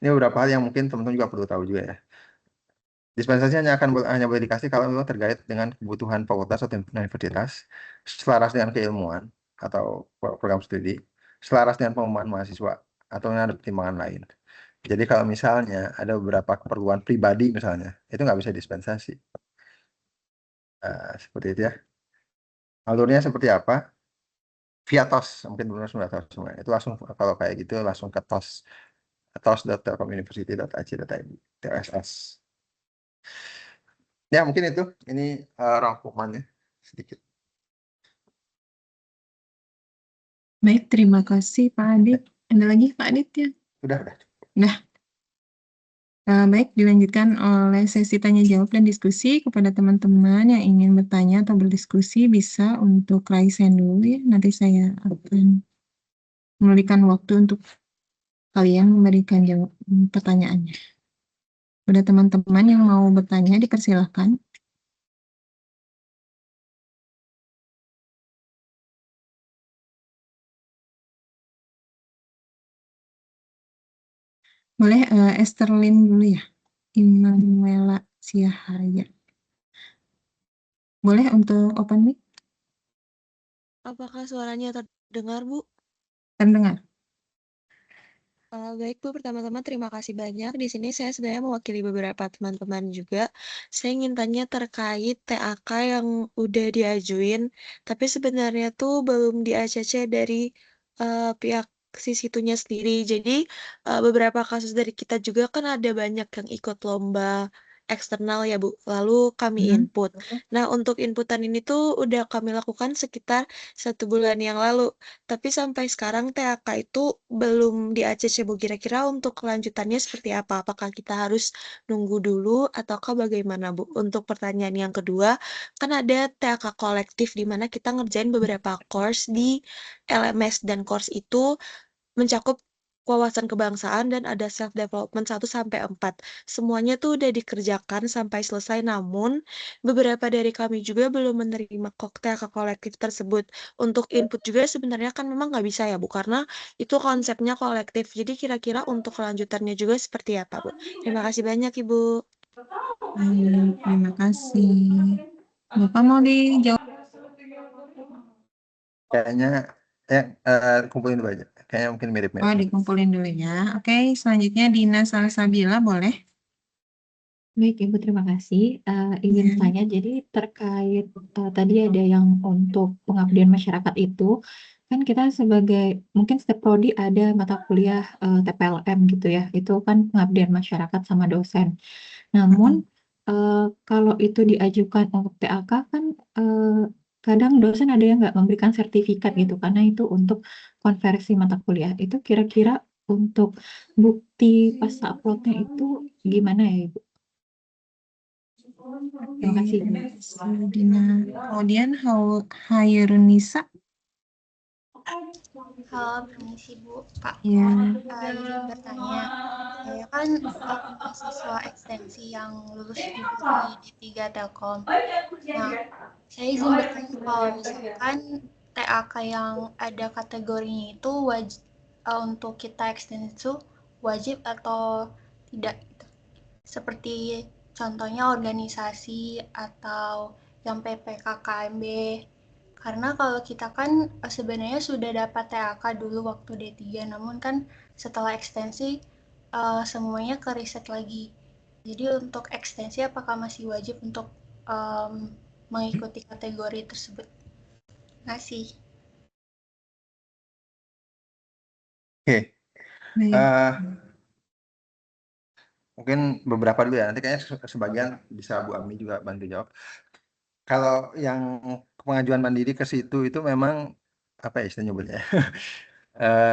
ini beberapa hal yang mungkin teman-teman juga perlu tahu juga ya. Dispensasi hanya boleh dikasih kalau memang terkait dengan kebutuhan fakultas atau universitas, selaras dengan keilmuan atau program studi, selaras dengan pengumuman mahasiswa, atau ada pertimbangan lain. Jadi kalau misalnya ada beberapa keperluan pribadi misalnya, itu nggak bisa dispensasi. Seperti itu ya. Alurnya seperti apa? Via TOS, mungkin benar sudah tahu semua. Itu langsung kalau kayak gitu langsung ke TOS, tos.telkomuniversity.ac.id, TSS. Ya mungkin itu, ini rangkumannya sedikit. Baik, terima kasih Pak Adit. Ada lagi Pak Adit ya? Udah. Nah, baik, dilanjutkan oleh sesi tanya jawab dan diskusi. Kepada teman-teman yang ingin bertanya atau berdiskusi bisa untuk raise hand dulu ya. Nanti saya akan memberikan waktu untuk kalian memberikan jawab pertanyaannya. Pada teman-teman yang mau bertanya dipersilahkan. Boleh Esterlin dulu ya. Immanuela Siahaya. Boleh untuk open mic? Apakah suaranya terdengar, Bu? Terdengar. Baik, Bu. Pertama-tama terima kasih banyak. Di sini saya sebenarnya mewakili beberapa teman-teman juga. Saya ingin tanya terkait TAK yang udah diajuin, tapi sebenarnya tuh belum di-ACC dari pihak si situnya sendiri. Jadi beberapa kasus dari kita juga kan ada banyak yang ikut lomba eksternal ya, Bu. Lalu kami input. Nah, untuk inputan ini tuh udah kami lakukan sekitar 1 bulan yang lalu. Tapi sampai sekarang TAK itu belum di-ACC, Bu. Kira-kira untuk kelanjutannya seperti apa? Apakah kita harus nunggu dulu ataukah bagaimana, Bu? Untuk pertanyaan yang kedua, kan ada TAK kolektif di mana kita ngerjain beberapa course di LMS dan course itu mencakup wawasan kebangsaan dan ada self development 1 sampai 4. Semuanya tuh udah dikerjakan sampai selesai, namun beberapa dari kami juga belum menerima koktail ke kolektif tersebut. Untuk input juga sebenarnya kan memang nggak bisa ya, Bu, karena itu konsepnya kolektif. Jadi kira-kira untuk kelanjutannya juga seperti apa, Bu? Terima kasih banyak, Ibu. Baik, terima kasih. Bapak mau dijawab? Kayaknya kumpulin dulu aja. Kayaknya mungkin mirip-mirip. Oh, dikumpulin dulu ya. Oke, selanjutnya Dina Salsabila, boleh? Baik, Ibu, terima kasih. Izin tanya, jadi terkait tadi ada yang untuk pengabdian masyarakat itu, kan kita sebagai, mungkin setiap prodi ada mata kuliah TPLM gitu ya, itu kan pengabdian masyarakat sama dosen. Namun, kalau itu diajukan untuk TAK kan kadang dosen ada yang nggak memberikan sertifikat gitu, karena itu untuk konversi mata kuliah. Itu kira-kira untuk bukti pas uploadnya itu gimana ya, Ibu? Terima kasih. Dina. Kemudian Hairunisa. Halo, permisi Bu, Pak. Ya. Izin bertanya, saya kan mahasiswa ekstensi yang lulus juga di D3 Telkom. Nah, saya izin bertanya kalau misalkan TAK yang ada kategorinya itu wajib untuk kita ekstensi itu wajib atau tidak gitu. Seperti contohnya organisasi atau yang PPKKMB. Karena kalau kita kan sebenarnya sudah dapat TAK dulu waktu D3, namun kan setelah ekstensi semuanya ke riset lagi. Jadi untuk ekstensi apakah masih wajib untuk mengikuti kategori tersebut. Terima kasih. Oke, Baik. mungkin beberapa dulu ya. Nanti kayaknya sebagian bisa Bu Ami juga bantu jawab. Kalau yang pengajuan mandiri ke situ itu memang apa ya istilahnya nyebutnya?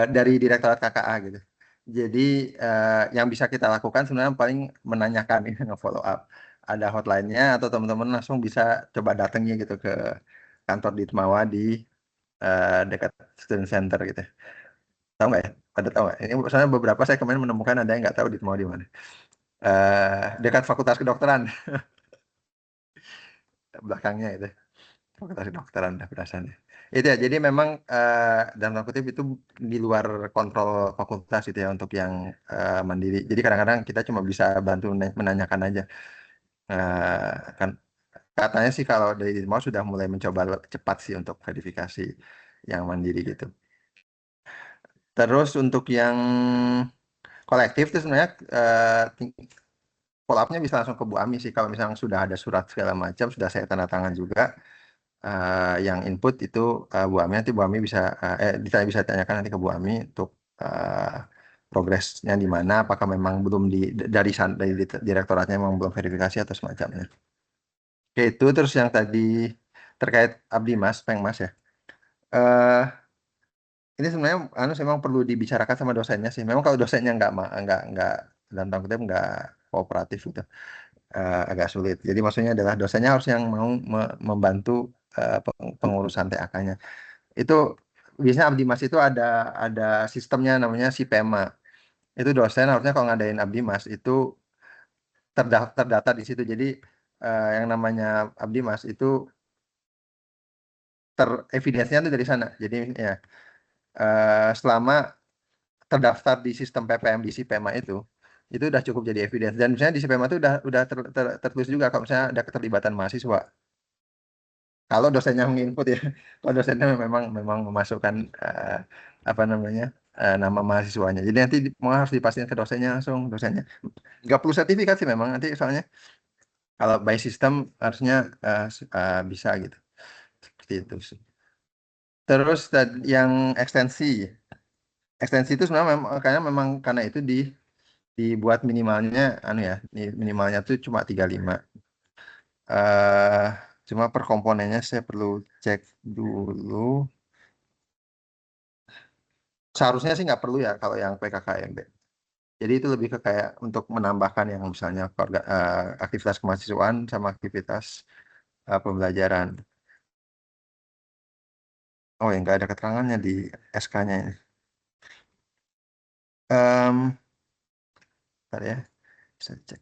Dari Direktorat KKA gitu. Jadi yang bisa kita lakukan sebenarnya paling menanyakan ini nge-follow up. Ada hotline-nya atau teman-teman langsung bisa coba datangnya gitu ke kantor Ditmawa di dekat student center gitu. Tahu nggak ya? Pada tahu nggak? Ini soalnya beberapa saya kemarin menemukan ada yang nggak tahu Ditmawa di mana. Dekat Fakultas Kedokteran belakangnya itu. Fakultas Kedokteran dah berdasarnya. Itu ya, jadi memang dalam tanda kutip itu di luar kontrol fakultas itu ya untuk yang mandiri. Jadi kadang-kadang kita cuma bisa bantu menanyakan aja. Kan katanya sih kalau dari mau sudah mulai mencoba cepat sih untuk verifikasi yang mandiri gitu. Terus untuk yang kolektif itu sebenarnya follow up-nya bisa langsung ke Bu Ami sih kalau misalnya sudah ada surat segala macam sudah saya tanda tangan juga. Yang input itu Bu Ami, nanti Bu Ami bisa bisa tanyakan nanti ke Bu Ami untuk progresnya di mana, apakah memang belum dari direktoratnya memang belum verifikasi atau semacamnya. Oke, itu terus yang tadi terkait Abdi Mas, Pengmas ya. Ini sebenarnya memang perlu dibicarakan sama dosennya sih. Memang kalau dosennya nggak dalam tanda kutip nggak kooperatif gitu, agak sulit. Jadi maksudnya adalah dosennya harus yang mau membantu pengurusan TAK-nya. Itu biasanya Abdi Mas itu ada sistemnya namanya si Pema. Itu dosen harusnya kalau ngadain Abdi Mas itu terdata di situ. Jadi yang namanya Abdi Mas itu terevidensinya itu dari sana. Jadi ya selama terdaftar di sistem PPM di si Pema itu udah cukup jadi evidence. Dan misalnya di si Pema itu udah tertulis juga kalau misalnya ada keterlibatan mahasiswa. Kalau dosennya menginput ya, kalau dosennya memang memasukkan apa namanya nama mahasiswanya. Jadi nanti harus dipastikan ke dosennya langsung, dosennya nggak perlu sertifikat sih memang nanti soalnya kalau by system harusnya bisa gitu, seperti itu sih. Terus yang ekstensi itu sebenarnya memang karena itu dibuat minimalnya minimalnya tuh cuma 35. Cuma per komponennya saya perlu cek dulu. Seharusnya sih nggak perlu ya kalau yang PKKMB. Jadi itu lebih ke kayak untuk menambahkan yang misalnya aktivitas kemahasiswaan sama aktivitas pembelajaran. Oh ya nggak ada keterangannya di SK-nya ini. Bentar ya, bisa cek.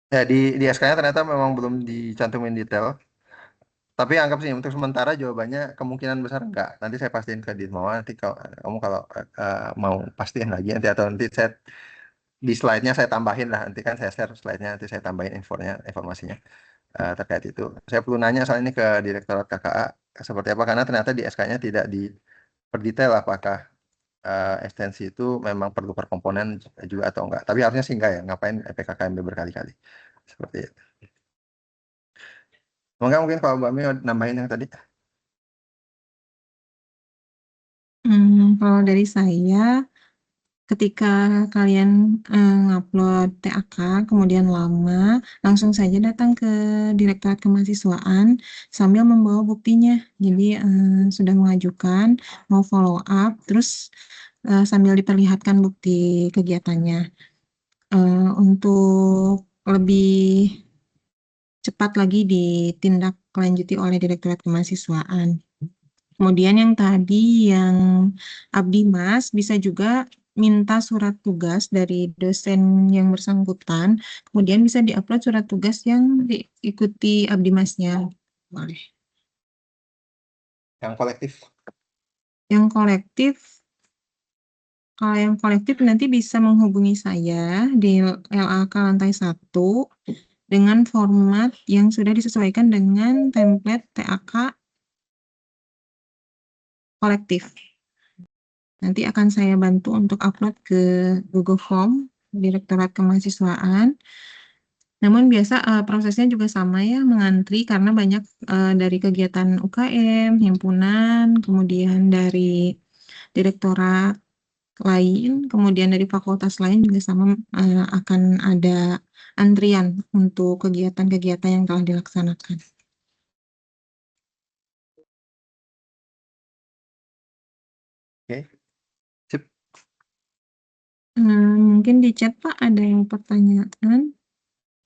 Ya di SK-nya ternyata memang belum dicantumin detail. Tapi anggap sih untuk sementara jawabannya kemungkinan besar enggak. Nanti saya pastiin ke Ditmawa. Nanti kamu kalau mau pastiin lagi nanti atau nanti saya di slide-nya saya tambahin lah. Nanti kan saya share slide-nya nanti saya tambahin informasinya terkait itu. Saya perlu nanya soal ini ke Direktorat KKA seperti apa karena ternyata di SK-nya tidak diperdetail apakah ekstensi itu memang perlu per komponen juga atau enggak. Tapi harusnya sih enggak ya. Ngapain PKKMB berkali-kali. Seperti itu. Mungkin kalau Mbak Mi nambahin yang tadi. Kalau dari saya, ketika kalian ngupload TAK, kemudian lama, langsung saja datang ke Direktorat Kemahasiswaan sambil membawa buktinya. Jadi sudah mengajukan, mau follow up, terus sambil diperlihatkan bukti kegiatannya. Untuk lebih cepat lagi ditindaklanjuti oleh Direktorat Kemahasiswaan. Kemudian yang tadi yang Abdi Mas bisa juga minta surat tugas dari dosen yang bersangkutan, kemudian bisa diupload surat tugas yang diikuti Abdi Masnya. Boleh. Yang kolektif. Yang kolektif, kalau yang kolektif nanti bisa menghubungi saya di LAK lantai 1 dengan format yang sudah disesuaikan dengan template TAK kolektif. Nanti akan saya bantu untuk upload ke Google Form Direktorat Kemahasiswaan. Namun biasa prosesnya juga sama ya, mengantri karena banyak dari kegiatan UKM, himpunan, kemudian dari direktorat lain, kemudian dari fakultas lain juga sama akan ada antrian untuk kegiatan-kegiatan yang telah dilaksanakan. Oke, sip. Mungkin di chat Pak ada yang pertanyaan.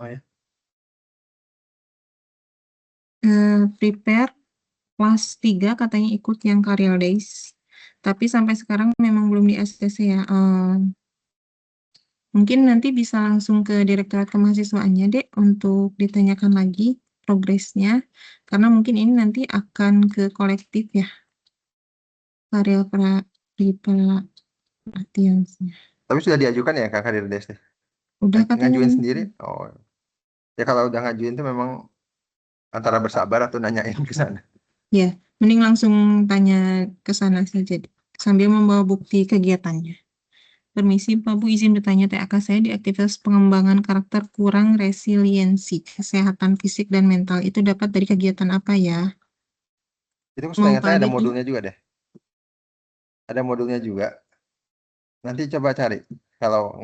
Oh ya. Prepare kelas 3 katanya ikut yang Career Days. Tapi sampai sekarang memang belum di ACC ya. Mungkin nanti bisa langsung ke Direktorat Kemahasiswaannya, Dek, untuk ditanyakan lagi progresnya. Karena mungkin ini nanti akan ke kolektif ya. Karya pelatihan. Tapi sudah diajukan ya Kak Karir Des? Udah katanya. Ngajuin sendiri? Oh. Ya kalau udah ngajuin tuh memang antara bersabar atau nanyain ke sana. Ya, mending langsung tanya ke sana saja, Dek, sambil membawa bukti kegiatannya. Permisi Pak Bu, izin bertanya, TAK saya di aktivitas pengembangan karakter kurang resiliensi, kesehatan fisik dan mental itu dapat dari kegiatan apa ya? Itu Mau setahu saya ada Pak Adi? modulnya juga deh. Ada modulnya juga. Nanti coba cari. Kalau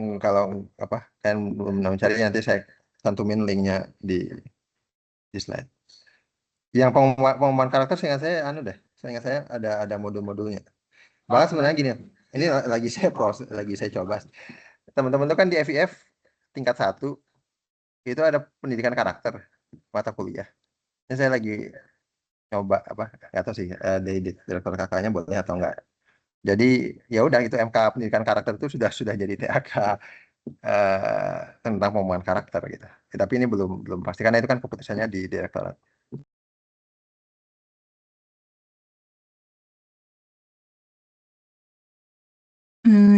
apa kalian belum cari, nanti saya cantumin linknya di slide. Yang pengembangan karakter saya anu deh. Saya ada modul-modulnya. Bahkan sebenarnya gini, ini lagi saya coba. Teman-teman tuh kan di FIF tingkat 1 itu ada pendidikan karakter mata kuliah. Ini saya lagi coba nggak tahu sih dari direktur kakaknya boleh atau enggak. Jadi ya udah itu MK pendidikan karakter itu sudah jadi TAK tentang pengembangan karakter gitu. Ya, tapi ini belum pasti karena itu kan keputusannya di direktorat.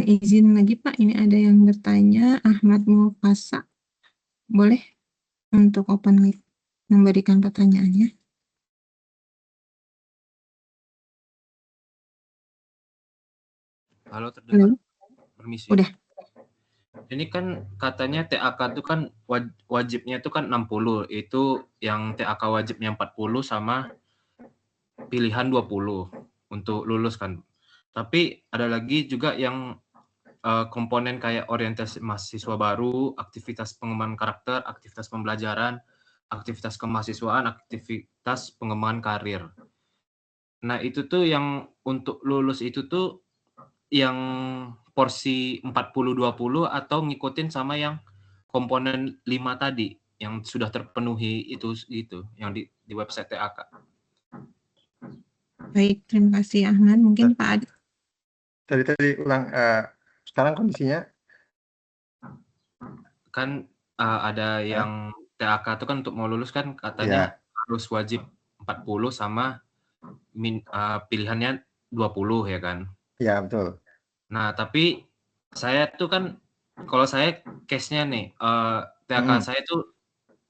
Izin lagi Pak, ini ada yang bertanya, Ahmad Mulfasa, boleh untuk open mic memberikan pertanyaannya? Halo, terdengar? Halo? Permisi. Udah. Ini kan katanya TAK itu kan wajibnya itu kan 60, itu yang TAK wajibnya 40 sama pilihan 20 untuk lulus kan. Tapi ada lagi juga yang komponen kayak orientasi mahasiswa baru, aktivitas pengembangan karakter, aktivitas pembelajaran, aktivitas kemahasiswaan, aktivitas pengembangan karir. Nah, itu tuh yang untuk lulus itu tuh yang porsi 40-20 atau ngikutin sama yang komponen 5 tadi yang sudah terpenuhi itu yang di website TAK. Baik, terima kasih Ahmad. Mungkin Pak Adi. Tadi ulang sekarang kondisinya kan ada yang TAK itu kan untuk mau lulus kan katanya harus wajib 40 sama pilihannya 20 ya kan. Iya, betul. Nah, tapi saya tuh kan kalau saya case-nya nih TAK saya tuh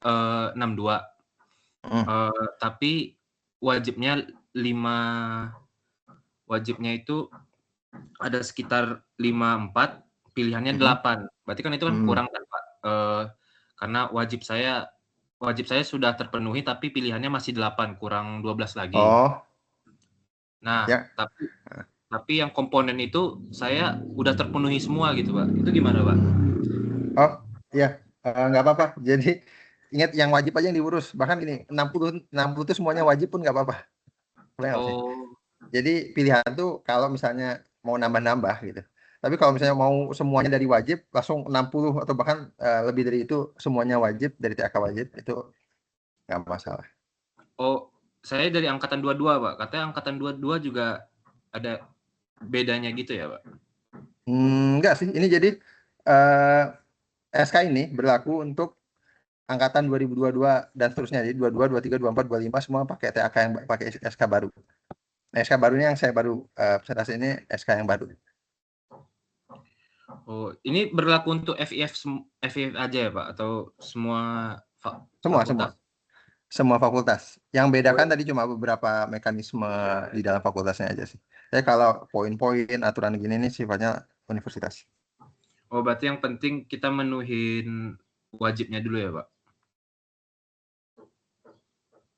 62. Tapi wajibnya 5, wajibnya itu ada sekitar 54, pilihannya 8. Berarti kan itu kan kurang kan Pak? Karena wajib saya sudah terpenuhi tapi pilihannya masih 8, kurang 12 lagi. Oh. Nah, ya. tapi yang komponen itu saya udah terpenuhi semua gitu Pak. Itu gimana Pak? Oh, ya, nggak apa-apa. Jadi ingat yang wajib aja yang diurus. Bahkan gini, 60 itu semuanya wajib pun nggak apa-apa. Oh. Jadi pilihan tuh kalau misalnya mau nambah-nambah gitu. Tapi kalau misalnya mau semuanya dari wajib, langsung 60 atau bahkan lebih dari itu semuanya wajib, dari TAK wajib, itu nggak masalah. Oh, saya dari angkatan 22 Pak. Katanya angkatan 22 juga ada bedanya gitu ya Pak? Enggak sih, ini jadi SK ini berlaku untuk angkatan 2022 dan seterusnya. Jadi 22, 23, 24, 25 semua pakai TAK yang pakai SK baru. Nah, SK barunya yang saya baru presentasi ini SK yang baru. Oh, ini berlaku untuk FIF aja ya Pak atau semua fakultas? Semua fakultas. Yang bedakan tadi cuma beberapa mekanisme di dalam fakultasnya aja sih. Jadi kalau poin-poin aturan gini ini sifatnya universitas. Oh, berarti yang penting kita menuhin wajibnya dulu ya, Pak?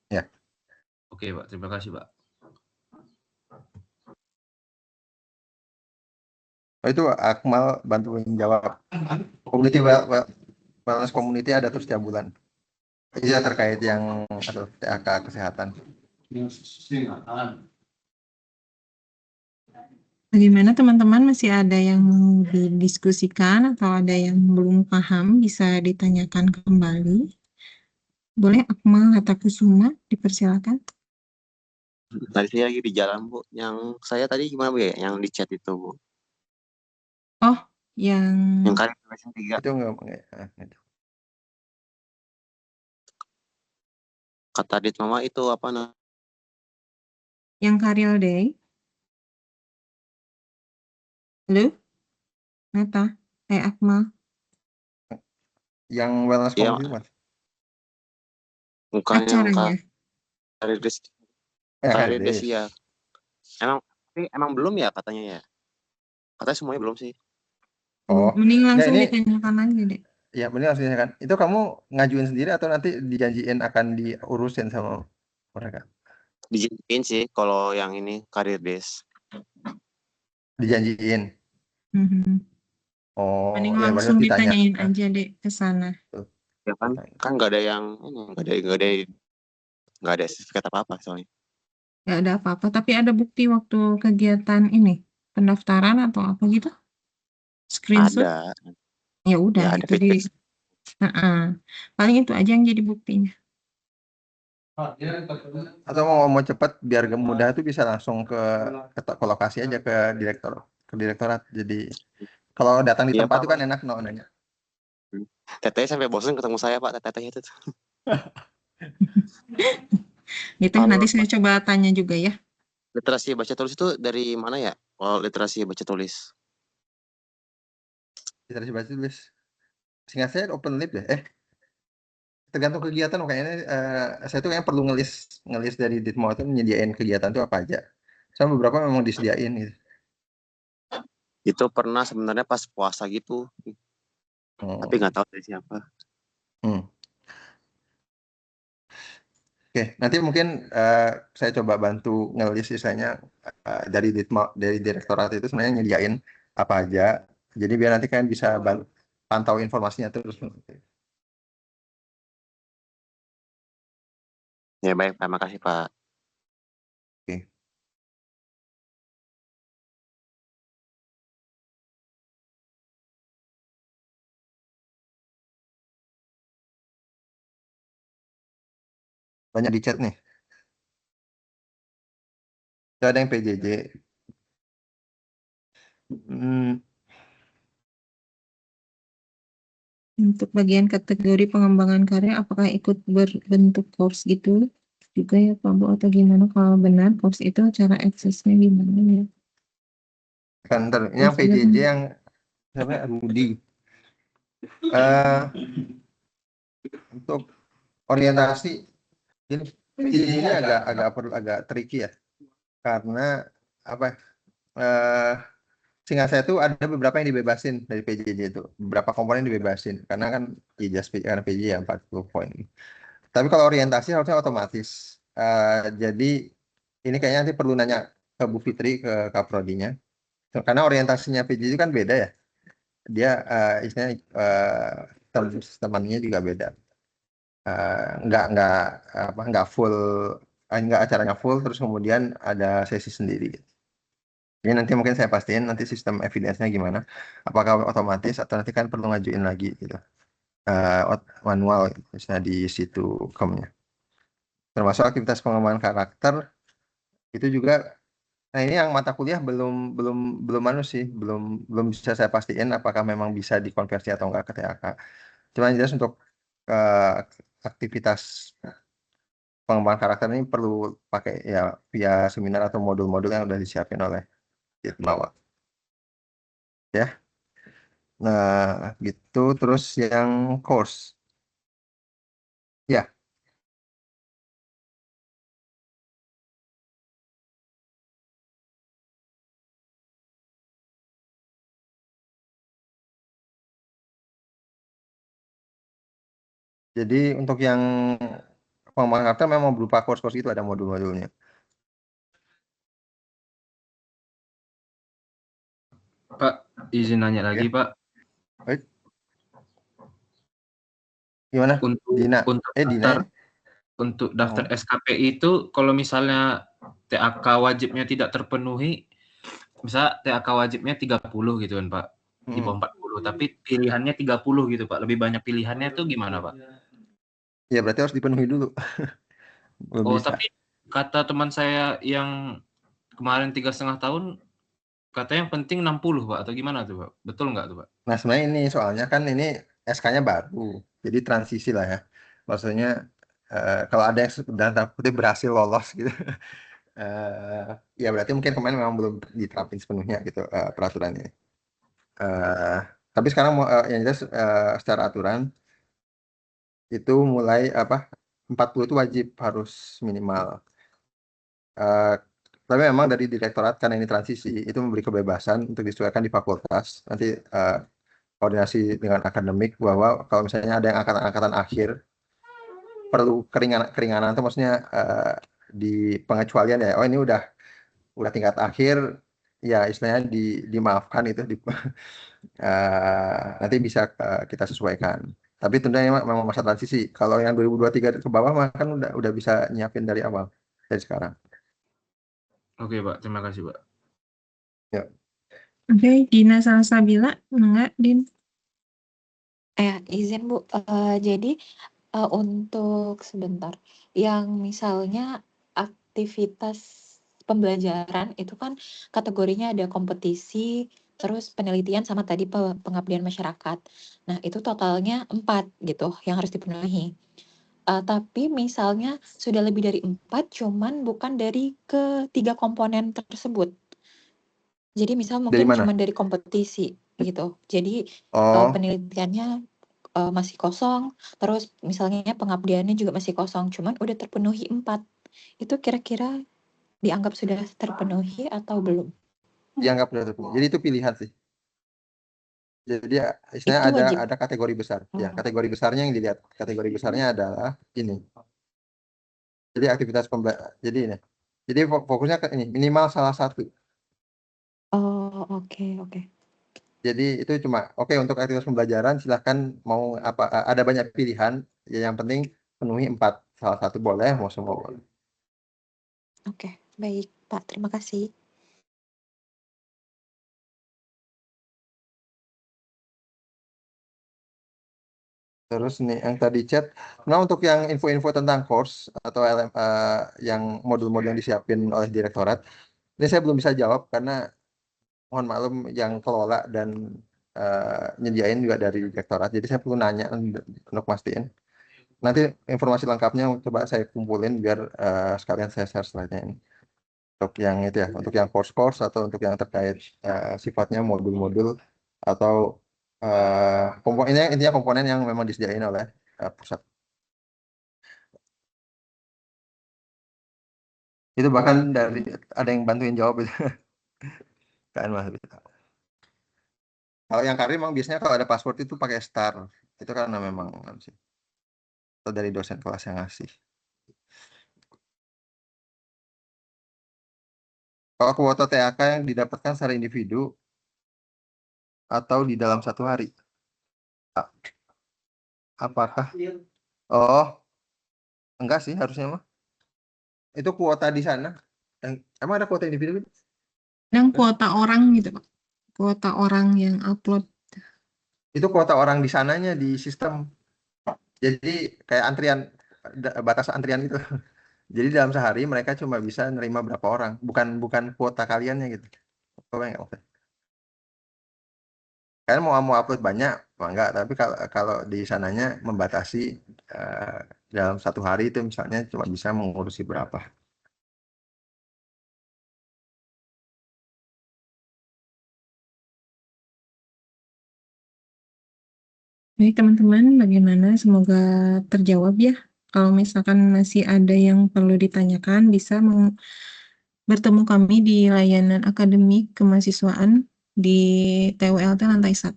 Ya. Oke, Pak. Terima kasih, Pak. Oh, itu Akmal bantuin jawab. Wellness community ada terus setiap bulan. Iya terkait yang TAK kesehatan. Bagaimana teman-teman, masih ada yang mau didiskusikan atau ada yang belum paham, bisa ditanyakan kembali. Boleh Akmal Hatakusuma, dipersilakan. Tadi saya lagi di jalan, Bu. Yang saya tadi gimana, Bu, ya? Yang di chat itu, Bu. Oh, yang Yang kali 3. Itu enggak gitu. Kata Dit Mama itu apa nah? yang Karil Day. Halo? Nata? Akmal? Yang wellness Iya, community Mas. bukan yang Acaranya? Karides. Karides. Karides ya. Emang belum ya katanya ya? Katanya semuanya belum sih. Oh, Mending langsung ini ditanyakan aja deh. ya mending langsung kan. Itu kamu ngajuin sendiri atau nanti dijanjiin akan diurusin sama mereka? Dijanjiin sih kalau yang ini Karides. Dijanjiin. Oh, Mending ya langsung berarti ditanya. ditanyain aja deh ke sana. Ya kan nggak ada yang ini, nggak ada sertifikat apa-apa soalnya. Nggak ada apa-apa, tapi ada bukti waktu kegiatan ini, pendaftaran atau apa gitu? Screenshot? Ada. Ya udah, Ya ada itu di paling itu aja yang jadi buktinya. Atau mau cepat biar mudah itu bisa langsung ke lokasi aja ke direktorat. Jadi kalau datang di Iya, tempat Pak. itu kan enak nanya. Teteh sampai bosan ketemu saya, Pak. Teteh itu. Itu nanti saya coba tanya juga ya. Literasi baca tulis itu dari mana ya? Kalau literasi baca tulis. Literasi baca tulis. Seingat saya open lib deh. Tergantung kegiatan kayaknya. Saya tuh kayaknya perlu ngelis dari Ditmo itu menyediain kegiatan itu apa aja. Sama beberapa memang disediain gitu. Itu pernah sebenarnya pas puasa gitu. Tapi nggak tahu dari siapa. Oke, nanti mungkin saya coba bantu ngelis sisanya dari direktorat itu sebenarnya nyediain apa aja. Jadi biar nanti kalian bisa pantau informasinya terus. Ya baik, terima kasih Pak. Oke. Banyak di chat nih. Ada yang PJJ. Untuk bagian kategori pengembangan karya, apakah ikut berbentuk course gitu juga ya Pak Bu, atau gimana? Kalau benar course itu cara aksesnya gimana ya? Kan yang PJJ yang siapa? Rudi. Untuk orientasi ini agak tricky ya, karena apa? Seingat saya tuh ada beberapa yang dibebasin dari PJJ itu, beberapa komponen dibebasin karena kan ijaz karena PJJ ya 40 poin. Tapi kalau orientasi harusnya otomatis. Jadi ini kayaknya nanti perlu nanya ke Bu Fitri, ke Kaprodinya, karena orientasinya PJJ itu kan beda ya. Dia istilahnya temannya juga beda. Nggak full, nggak acaranya full terus kemudian ada sesi sendiri. Ini nanti mungkin saya pastiin nanti sistem evidence-nya gimana, apakah otomatis atau nanti kan perlu ngajuin lagi gitu, manual gitu, misalnya di situ komnya. Termasuk aktivitas pengembangan karakter itu juga. Nah ini yang mata kuliah belum belum bisa saya pastiin apakah memang bisa dikonversi atau enggak ke TAK. Cuma jelas untuk aktivitas pengembangan karakter ini perlu pakai ya via seminar atau modul-modul yang udah disiapin oleh Ditmawat. Ya. Nah, gitu terus yang course. Ya. Jadi untuk yang pengembangan karakter memang berupa course-course itu ada modul-modulnya. Pak, izin nanya lagi, Ya. Pak. Baik. Gimana? Untuk Dina. Dina ya? Untuk daftar SKPI itu kalau misalnya TAK wajibnya tidak terpenuhi, misal TAK wajibnya 30 gitu kan, Pak. Di bawah 40, tapi pilihannya 30 gitu, Pak. Lebih banyak pilihannya tuh gimana, Pak? Ya berarti harus dipenuhi dulu. Belum Oh, bisa. tapi kata teman saya yang kemarin 3,5 tahun, katanya yang penting 60, Pak, atau gimana tuh, Pak? Betul nggak tuh, Pak? Nah sebenarnya ini soalnya kan ini SK-nya baru, jadi transisi lah ya. Maksudnya kalau ada yang dalam tanda kutip berhasil lolos gitu, ya berarti mungkin kemarin memang belum diterapin sepenuhnya gitu peraturannya. Tapi sekarang yang jelas secara aturan itu mulai 40 itu wajib harus minimal. Tapi memang dari direktorat karena ini transisi itu memberi kebebasan untuk disesuaikan di fakultas. Nanti koordinasi dengan akademik bahwa kalau misalnya ada yang angkatan akhir perlu keringanan itu maksudnya di pengecualian ya. Oh ini udah tingkat akhir ya istilahnya dimaafkan itu nanti bisa kita sesuaikan. Tapi tentunya memang masa transisi. Kalau yang 2023 ke bawah mah kan udah bisa nyiapin dari awal dari sekarang. Oke, Pak. Terima kasih, Pak. Ya. Oke, Dina Salsabila, enggak, Din? Izin Bu, jadi untuk sebentar, yang misalnya aktivitas pembelajaran itu kan kategorinya ada kompetisi, terus penelitian sama tadi pengabdian masyarakat. Nah itu totalnya 4 gitu yang harus dipenuhi. Tapi misalnya sudah lebih dari 4 cuman bukan dari ketiga komponen tersebut. Jadi misal mungkin cuman dari kompetisi gitu. Jadi penelitiannya masih kosong, terus misalnya pengabdiannya juga masih kosong, cuman udah terpenuhi 4. Itu kira-kira dianggap sudah terpenuhi atau belum? Dianggap sudah terpenuhi. Jadi itu pilihan sih. Jadi istilahnya ada kategori besar. Ya, kategori besarnya yang dilihat. Kategori besarnya adalah ini. Jadi aktivitas jadi ini. Jadi fokusnya ke ini, minimal salah satu. Oh, oke. Jadi itu cuma untuk aktivitas pembelajaran silahkan mau apa ada banyak pilihan. Ya, yang penting penuhi 4. Salah satu boleh, mau semua boleh. Oke, baik Pak. Terima kasih. Terus nih yang tadi chat, nah untuk yang info-info tentang course atau yang modul-modul yang disiapin oleh direktorat, ini saya belum bisa jawab karena mohon maklum yang kelola dan nyediain juga dari direktorat. Jadi saya perlu nanya untuk mastiin. Nanti informasi lengkapnya coba saya kumpulin biar sekalian saya share slide-nya ini. Untuk yang itu ya, untuk yang course atau untuk yang terkait sifatnya modul-modul atau intinya komponen yang memang disediain oleh pusat. Itu bahkan dari ada yang bantuin jawab itu. Kan Mas. Kalau yang karir memang biasanya kalau ada password itu pakai star. Itu karena memang sih. Atau dari dosen kelas yang ngasih. Kalau kuota TAK yang didapatkan secara individu atau di dalam satu hari. Apakah? Oh, enggak sih harusnya mah. Itu kuota di sana. Emang ada kuota individu? Yang kuota orang gitu, Pak. Kuota orang yang upload. Itu kuota orang di sananya di sistem. Jadi kayak antrian, batas antrian itu. Jadi dalam sehari mereka cuma bisa nerima berapa orang, bukan kuota kaliannya gitu. Kalian mau upload banyak, enggak. Tapi kalau di sananya membatasi dalam satu hari itu misalnya cuma bisa mengurusi berapa. Baik teman-teman, bagaimana? Semoga terjawab ya. Kalau misalkan masih ada yang perlu ditanyakan, bisa bertemu kami di layanan akademik kemahasiswaan di TWLT lantai 1.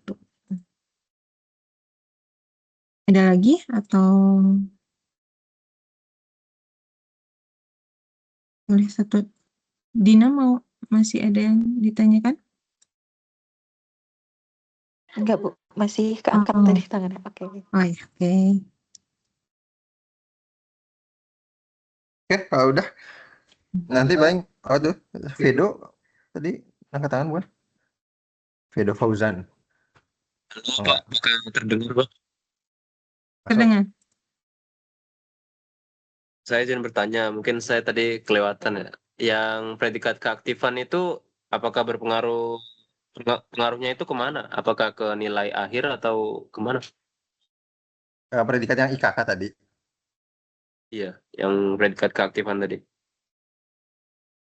Ada lagi atau boleh satu? Dina masih ada yang ditanyakan? Enggak, Bu. Masih keangkat Oh, tadi tangannya. Oke. oh ya, oke. Oke, kalau udah nanti paling aduh Vedo tadi angkat tangan bukan? Vedo Fauzan. Halo, Oh, Pak. enggak. Bukan terdengar, Pak. Masuk. Terdengar? Saya izin bertanya, mungkin saya tadi kelewatan ya. Yang predikat keaktifan itu apakah pengaruhnya itu kemana? Apakah ke nilai akhir atau kemana? Predikat yang IKK tadi. Iya, yang predikat keaktifan tadi.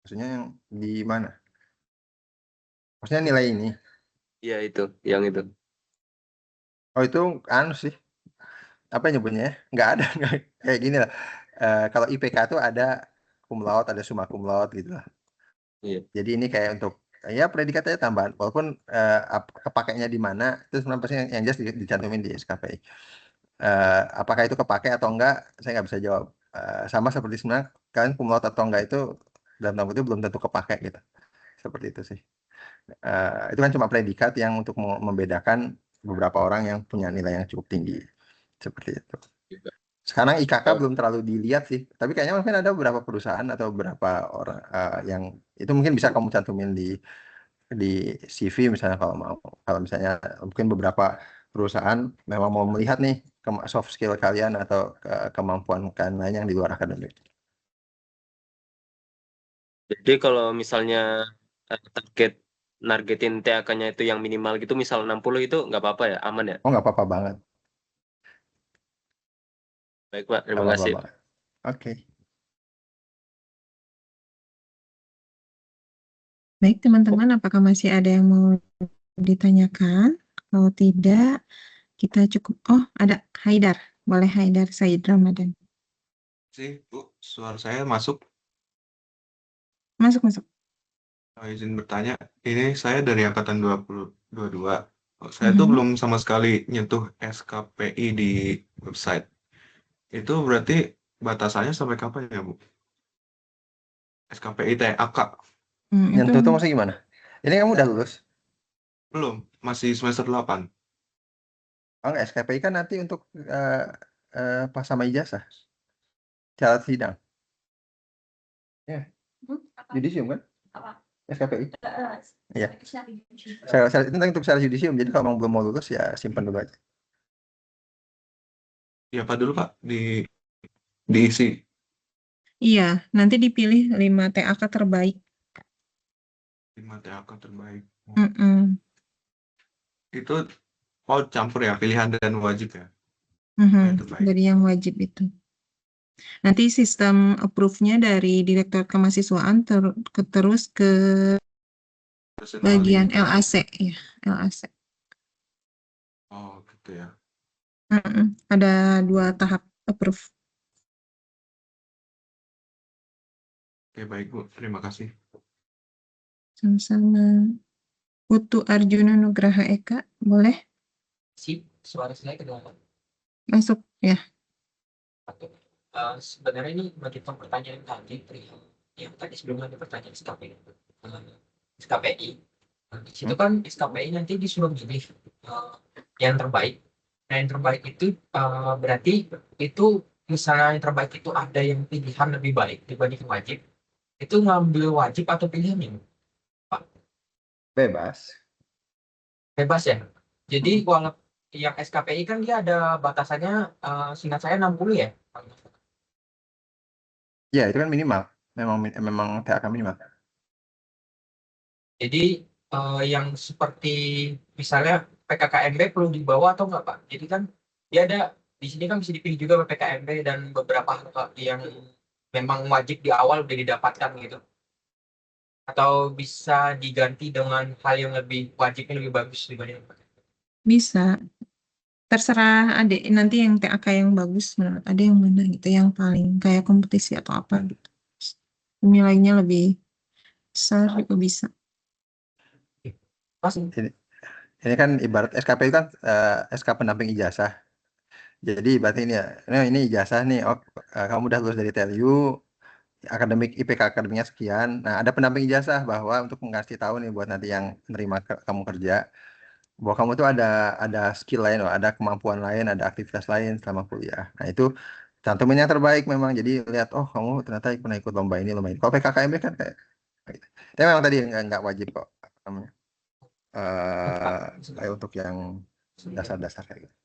Maksudnya yang di mana? Maksudnya nilai ini. Iya, itu, yang itu. Oh itu anu sih. Apa nyebutnya ya? Nggak ada. Kayak gini lah. Kalau IPK tuh ada cum laude, ada summa cum laude gitu lah. Iya. Jadi ini kayak untuk ya predikatnya tambahan. Walaupun kepakainya di mana, itu sebenarnya pasti yang jelas dicantumin di SKPI. Apakah itu kepakai atau enggak, saya nggak bisa jawab. Sama seperti sebenarnya kalian cum laude atau enggak itu dalam tanda kutip belum tentu kepakai gitu. Seperti itu sih. Itu kan cuma predikat yang untuk membedakan beberapa orang yang punya nilai yang cukup tinggi. Seperti itu. Sekarang IKK belum terlalu dilihat sih, tapi kayaknya mungkin ada beberapa perusahaan atau beberapa orang yang itu mungkin bisa kamu cantumin di CV misalnya kalau mau. Kalau misalnya mungkin beberapa perusahaan memang mau melihat nih soft skill kalian atau kemampuan kalian lain yang di luar akademik. Jadi kalau misalnya nargetin TAK-nya itu yang minimal gitu, misal 60 itu nggak apa-apa ya? Aman ya? Oh nggak apa-apa banget. Baik, Pak. Terima Nggak apa-apa kasih. banget. Oke. Baik, teman-teman, apakah masih ada yang mau ditanyakan? Kalau tidak, kita cukup. Oh, ada Haidar. Boleh Haidar Said Ramadan. Sih, Bu, suara saya masuk. Masuk. Izin bertanya, ini saya dari angkatan 2022. Saya tuh belum sama sekali nyentuh SKPI di website. Itu berarti batasannya sampai kapan ya, Bu? SKPI TAK? Nyentuh tuh maksudnya gimana? Ini kamu udah lulus? Belum, masih semester 8. Oh enggak, SKPI kan nanti untuk pas sama ijazah. Syarat sidang. Ya. Yudisium kan? SKPI. Iya. Syarat itu untuk syarat yudisium. Jadi kalau belum mau lulus ya simpan dulu aja. Ya apa dulu, Pak? Diisi. Iya, nanti dipilih 5 TAK terbaik. 5 TAK terbaik. Itu campur ya, pilihan dan wajib ya? Dari yang wajib itu. Nanti sistem approve-nya dari Direktorat Kemahasiswaan terus ke bagian LAC ya, LAC. Oh, gitu ya. Ada 2 tahap approve. Oke, baik, Bu. Terima kasih. Sama-sama. Putu Arjuna Nugraha Eka, boleh? Suara saya kedengaran. Masuk ya. Sebenarnya ini melanjutkan pertanyaan tadi, yang tadi sebelumnya ada pertanyaan SKPI. Di situ kan SKPI nanti disuruh milih yang terbaik. Nah, yang terbaik itu berarti itu misalnya yang terbaik itu ada yang pilihan lebih baik dibanding wajib. Itu ngambil wajib atau pilihan ini, Pak? Bebas. Bebas ya. Jadi kalau yang SKPI kan dia ada batasannya, seingat saya 60 ya. Ya, itu kan minimal. Memang TAK minimal. Jadi yang seperti misalnya PKKMB perlu dibawa atau enggak, Pak? Jadi kan dia ada di sini kan bisa dipilih juga PKKMB dan beberapa yang memang wajib di awal udah didapatkan gitu. Atau bisa diganti dengan hal yang lebih wajibnya lebih bagus dibanding Bisa. Terserah adik nanti yang TAK yang bagus menurut ada yang mana gitu, yang paling kayak kompetisi atau apa gitu. Nilainya lebih besar juga bisa. Ini kan ibarat SKPI kan SK pendamping ijazah. Jadi berarti ini ya, ini ijazah nih, oh, kamu udah lulus dari TLU, akademik IPK akademiknya sekian. Nah, ada pendamping ijazah bahwa untuk mengasih tahu nih buat nanti yang nerima kamu kerja, bahwa kamu tuh ada skill lain, loh, ada kemampuan lain, ada aktivitas lain selama kuliah. Nah, itu cantumin yang terbaik memang. Jadi lihat, oh kamu ternyata pernah ikut lomba ini, lomba ini. Kalau PKKMB kan kayak gitu. Tapi memang tadi nggak wajib kok, apa namanya, kayak untuk yang dasar-dasar kayak gitu.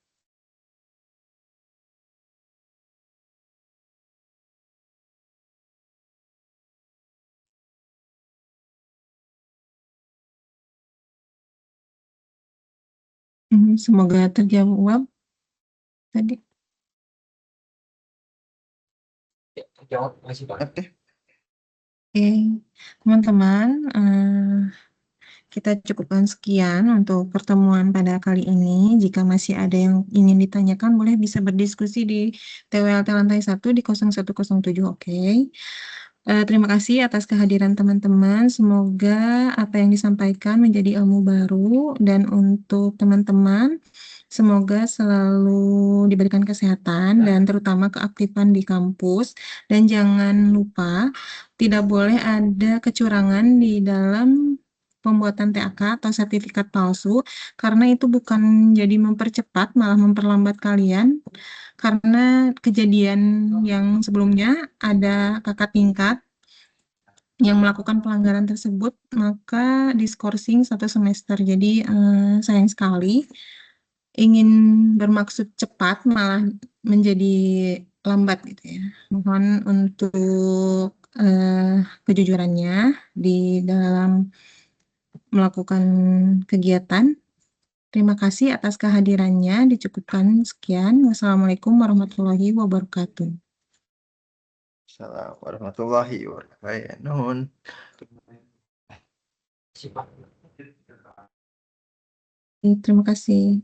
Semoga terjawab tadi. Ya, terjawab, makasih Pak. Oke. Oke, teman-teman, kita cukupkan sekian untuk pertemuan pada kali ini. Jika masih ada yang ingin ditanyakan, boleh bisa berdiskusi di TWLT lantai 1 di 0107, oke? Terima kasih atas kehadiran teman-teman. Semoga apa yang disampaikan menjadi ilmu baru, dan untuk teman-teman, semoga selalu diberikan kesehatan dan terutama keaktifan di kampus. Dan jangan lupa, tidak boleh ada kecurangan di dalam pembuatan TAK atau sertifikat palsu, karena itu bukan jadi mempercepat, malah memperlambat kalian. Karena kejadian yang sebelumnya ada kakak tingkat yang melakukan pelanggaran tersebut, maka diskorsing 1 semester. Jadi sayang sekali, ingin bermaksud cepat malah menjadi lambat gitu ya. Mohon untuk kejujurannya di dalam melakukan kegiatan. Terima kasih atas kehadirannya, dicukupkan sekian. Wassalamualaikum warahmatullahi wabarakatuh. Assalamualaikum warahmatullahi wabarakatuh. Nuhun. Makasih Pak. Terima kasih.